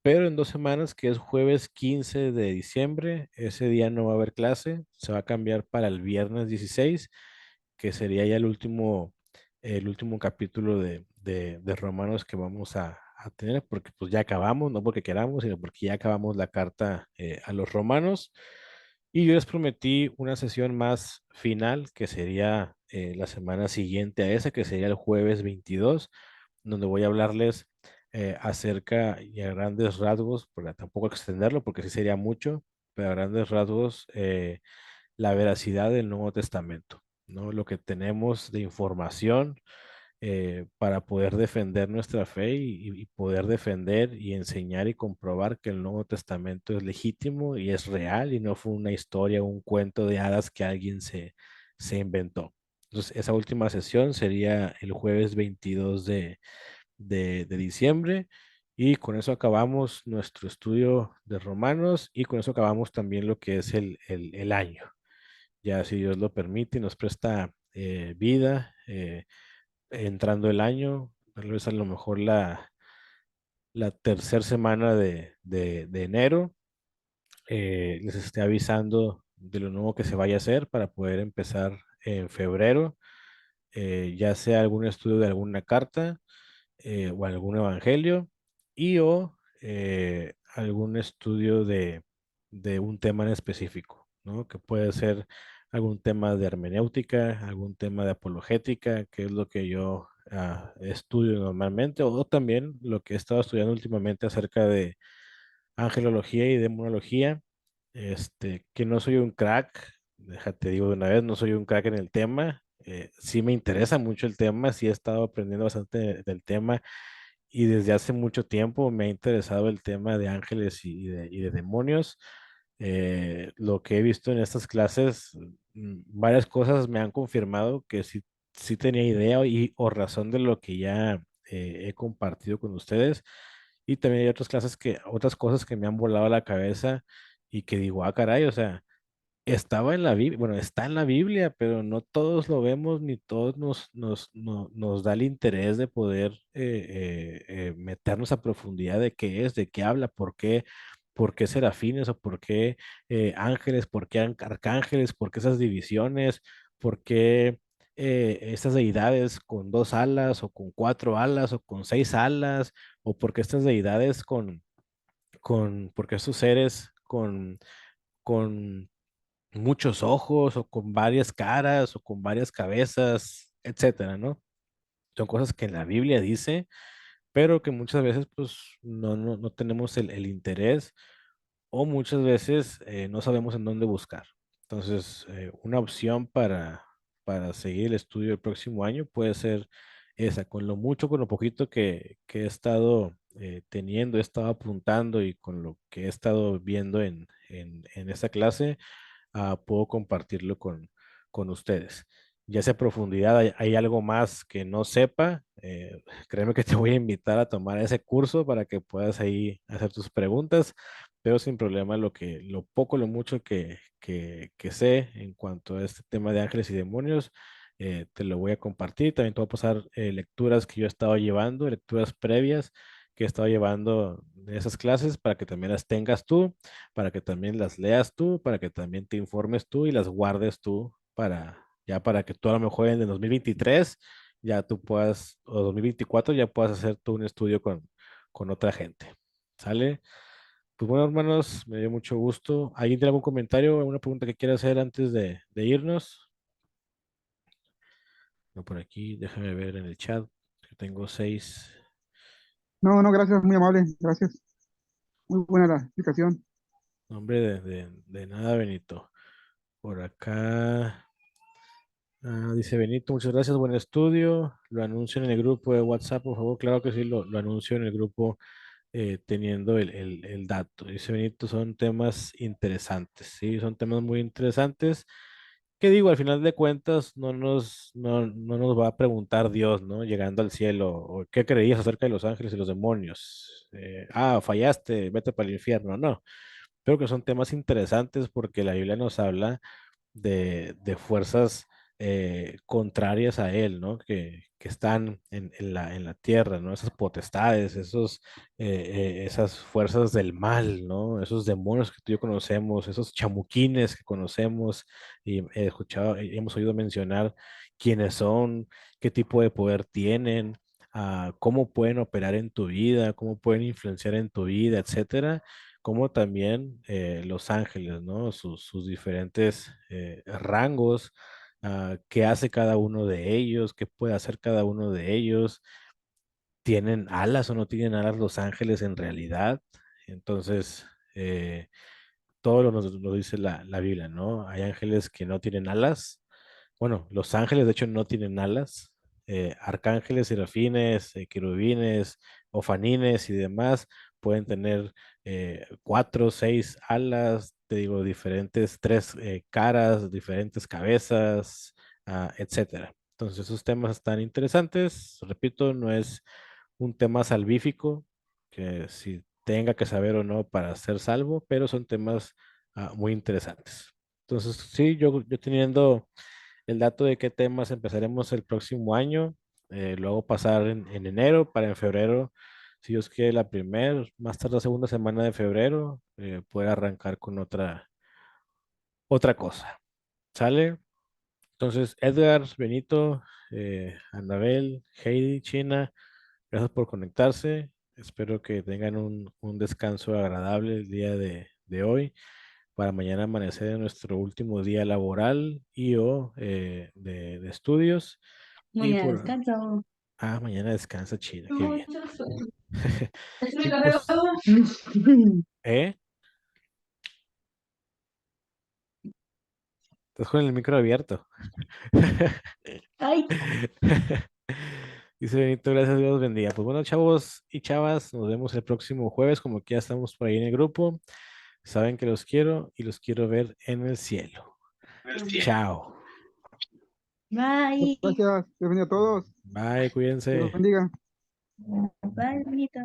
Pero en 2 semanas, que es jueves 15 de diciembre, ese día no va a haber clase, se va a cambiar para el viernes 16, que sería ya el último capítulo de Romanos que vamos a tener, porque pues ya acabamos, no porque queramos, sino porque ya acabamos la carta a los romanos. Y yo les prometí una sesión más final, que sería la semana siguiente a esa, que sería el jueves 22, donde voy a hablarles acerca y a grandes rasgos, porque tampoco extenderlo, porque sí sería mucho, pero a grandes rasgos, la veracidad del Nuevo Testamento, ¿no? Lo que tenemos de información para poder defender nuestra fe y poder defender y enseñar y comprobar que el Nuevo Testamento es legítimo y es real y no fue una historia, un cuento de hadas que alguien se inventó. Entonces, esa última sesión sería el jueves 22 de diciembre. Y con eso acabamos nuestro estudio de Romanos y con eso acabamos también lo que es el año. Ya si Dios lo permite y nos presta vida, entrando el año, tal vez a lo mejor la tercera semana de enero, les esté avisando de lo nuevo que se vaya a hacer para poder empezar en febrero, ya sea algún estudio de alguna carta o algún evangelio y o algún estudio de un tema en específico, ¿no? Que puede ser algún tema de hermenéutica, algún tema de apologética, que es lo que yo estudio normalmente, o también lo que he estado estudiando últimamente acerca de angelología y demonología. Que no soy un crack, déjate digo de una vez, no soy un crack en el tema. Sí me interesa mucho el tema, sí he estado aprendiendo bastante del tema y desde hace mucho tiempo me ha interesado el tema de ángeles y de demonios. Lo que he visto en estas clases, varias cosas me han confirmado que sí, sí tenía idea o razón de lo que ya he compartido con ustedes. Y también hay otras clases otras cosas que me han volado la cabeza y que digo, ah, caray, o sea, estaba en la Biblia, bueno, está en la Biblia, pero no todos lo vemos, ni todos nos da el interés de poder meternos a profundidad de qué es, de qué habla, por qué serafines o por qué ángeles, por qué arcángeles, por qué esas divisiones, por qué estas deidades con dos alas o con cuatro alas o con seis alas, o por qué estas deidades por qué estos seres con muchos ojos o con varias caras o con varias cabezas, etcétera, ¿no? Son cosas que en la Biblia dice, pero que muchas veces pues no tenemos el interés o muchas veces no sabemos en dónde buscar. Entonces, una opción para seguir el estudio el próximo año puede ser esa, con lo mucho, con lo poquito que he estado teniendo, he estado apuntando y con lo que he estado viendo en esta clase puedo compartirlo con ustedes. Ya sea a profundidad, hay algo más que no sepa, créeme que te voy a invitar a tomar ese curso para que puedas ahí hacer tus preguntas, pero sin problema lo poco, lo mucho que sé en cuanto a este tema de ángeles y demonios, te lo voy a compartir. También te voy a pasar lecturas que yo he estado llevando, lecturas previas que he estado llevando de esas clases para que también las tengas tú, para que también las leas tú, para que también te informes tú y las guardes tú ya para que tú a lo mejor en el 2023 ya tú puedas, o 2024 ya puedas hacer tú un estudio con otra gente. ¿Sale? Pues bueno, hermanos, me dio mucho gusto. ¿Alguien tiene algún comentario, alguna pregunta que quiera hacer antes de irnos? No, por aquí, déjame ver en el chat, que tengo seis. No, no, gracias, muy amable, gracias. Muy buena la explicación. Nombre de nada, Benito. Por acá. Dice Benito, muchas gracias, buen estudio. Lo anuncio en el grupo de WhatsApp, por favor. Claro que sí, lo anuncio en el grupo teniendo el dato. Dice Benito, son temas interesantes, sí, son temas muy interesantes. Que digo, al final de cuentas, no nos va a preguntar Dios, ¿no? Llegando al cielo, o qué creías acerca de los ángeles y los demonios. Fallaste, vete para el infierno. No, creo que son temas interesantes porque la Biblia nos habla de fuerzas contrarias a él, ¿no? Que están en la tierra, ¿no? Esas potestades, esas fuerzas del mal, ¿no? Esos demonios que tú y yo conocemos, esos chamuquines que conocemos y he escuchado, y hemos oído mencionar quiénes son, qué tipo de poder tienen, cómo pueden operar en tu vida, cómo pueden influenciar en tu vida, etcétera, como también los ángeles, ¿no? Sus diferentes rangos, qué hace cada uno de ellos, qué puede hacer cada uno de ellos, tienen alas o no tienen alas los ángeles en realidad. Entonces, todo lo dice la Biblia, ¿no? Hay ángeles que no tienen alas. Bueno, los ángeles de hecho no tienen alas. Arcángeles, serafines, querubines, ofanines y demás pueden tener cuatro, seis alas, te digo, diferentes, tres caras, diferentes cabezas, etcétera. Entonces, esos temas están interesantes. Repito, no es un tema salvífico que si tenga que saber o no para ser salvo, pero son temas muy interesantes. Entonces, sí, yo teniendo el dato de qué temas empezaremos el próximo año, luego pasar en enero para en febrero, si Dios quiere, la primera, más tarde la segunda semana de febrero, poder arrancar con otra cosa. ¿Sale? Entonces, Edgar, Benito, Anabel, Heidi, China, gracias por conectarse. Espero que tengan un descanso agradable el día de hoy. para mañana amanecer en nuestro último día laboral y o de estudios. Y Mañana por, descanso. mañana descansa China, qué bien. Mucho sueño. Y pues, ¿eh? Estás con el micro abierto. Ay, Dice Benito, gracias, Dios bendiga. Pues bueno, chavos y chavas, nos vemos el próximo jueves, como que ya estamos por ahí en el grupo. Saben que los quiero y los quiero ver en el cielo. Chao. bye. Gracias, bienvenido a todos. Bye, Dios los cuídense. bendiga. Bye, bonito.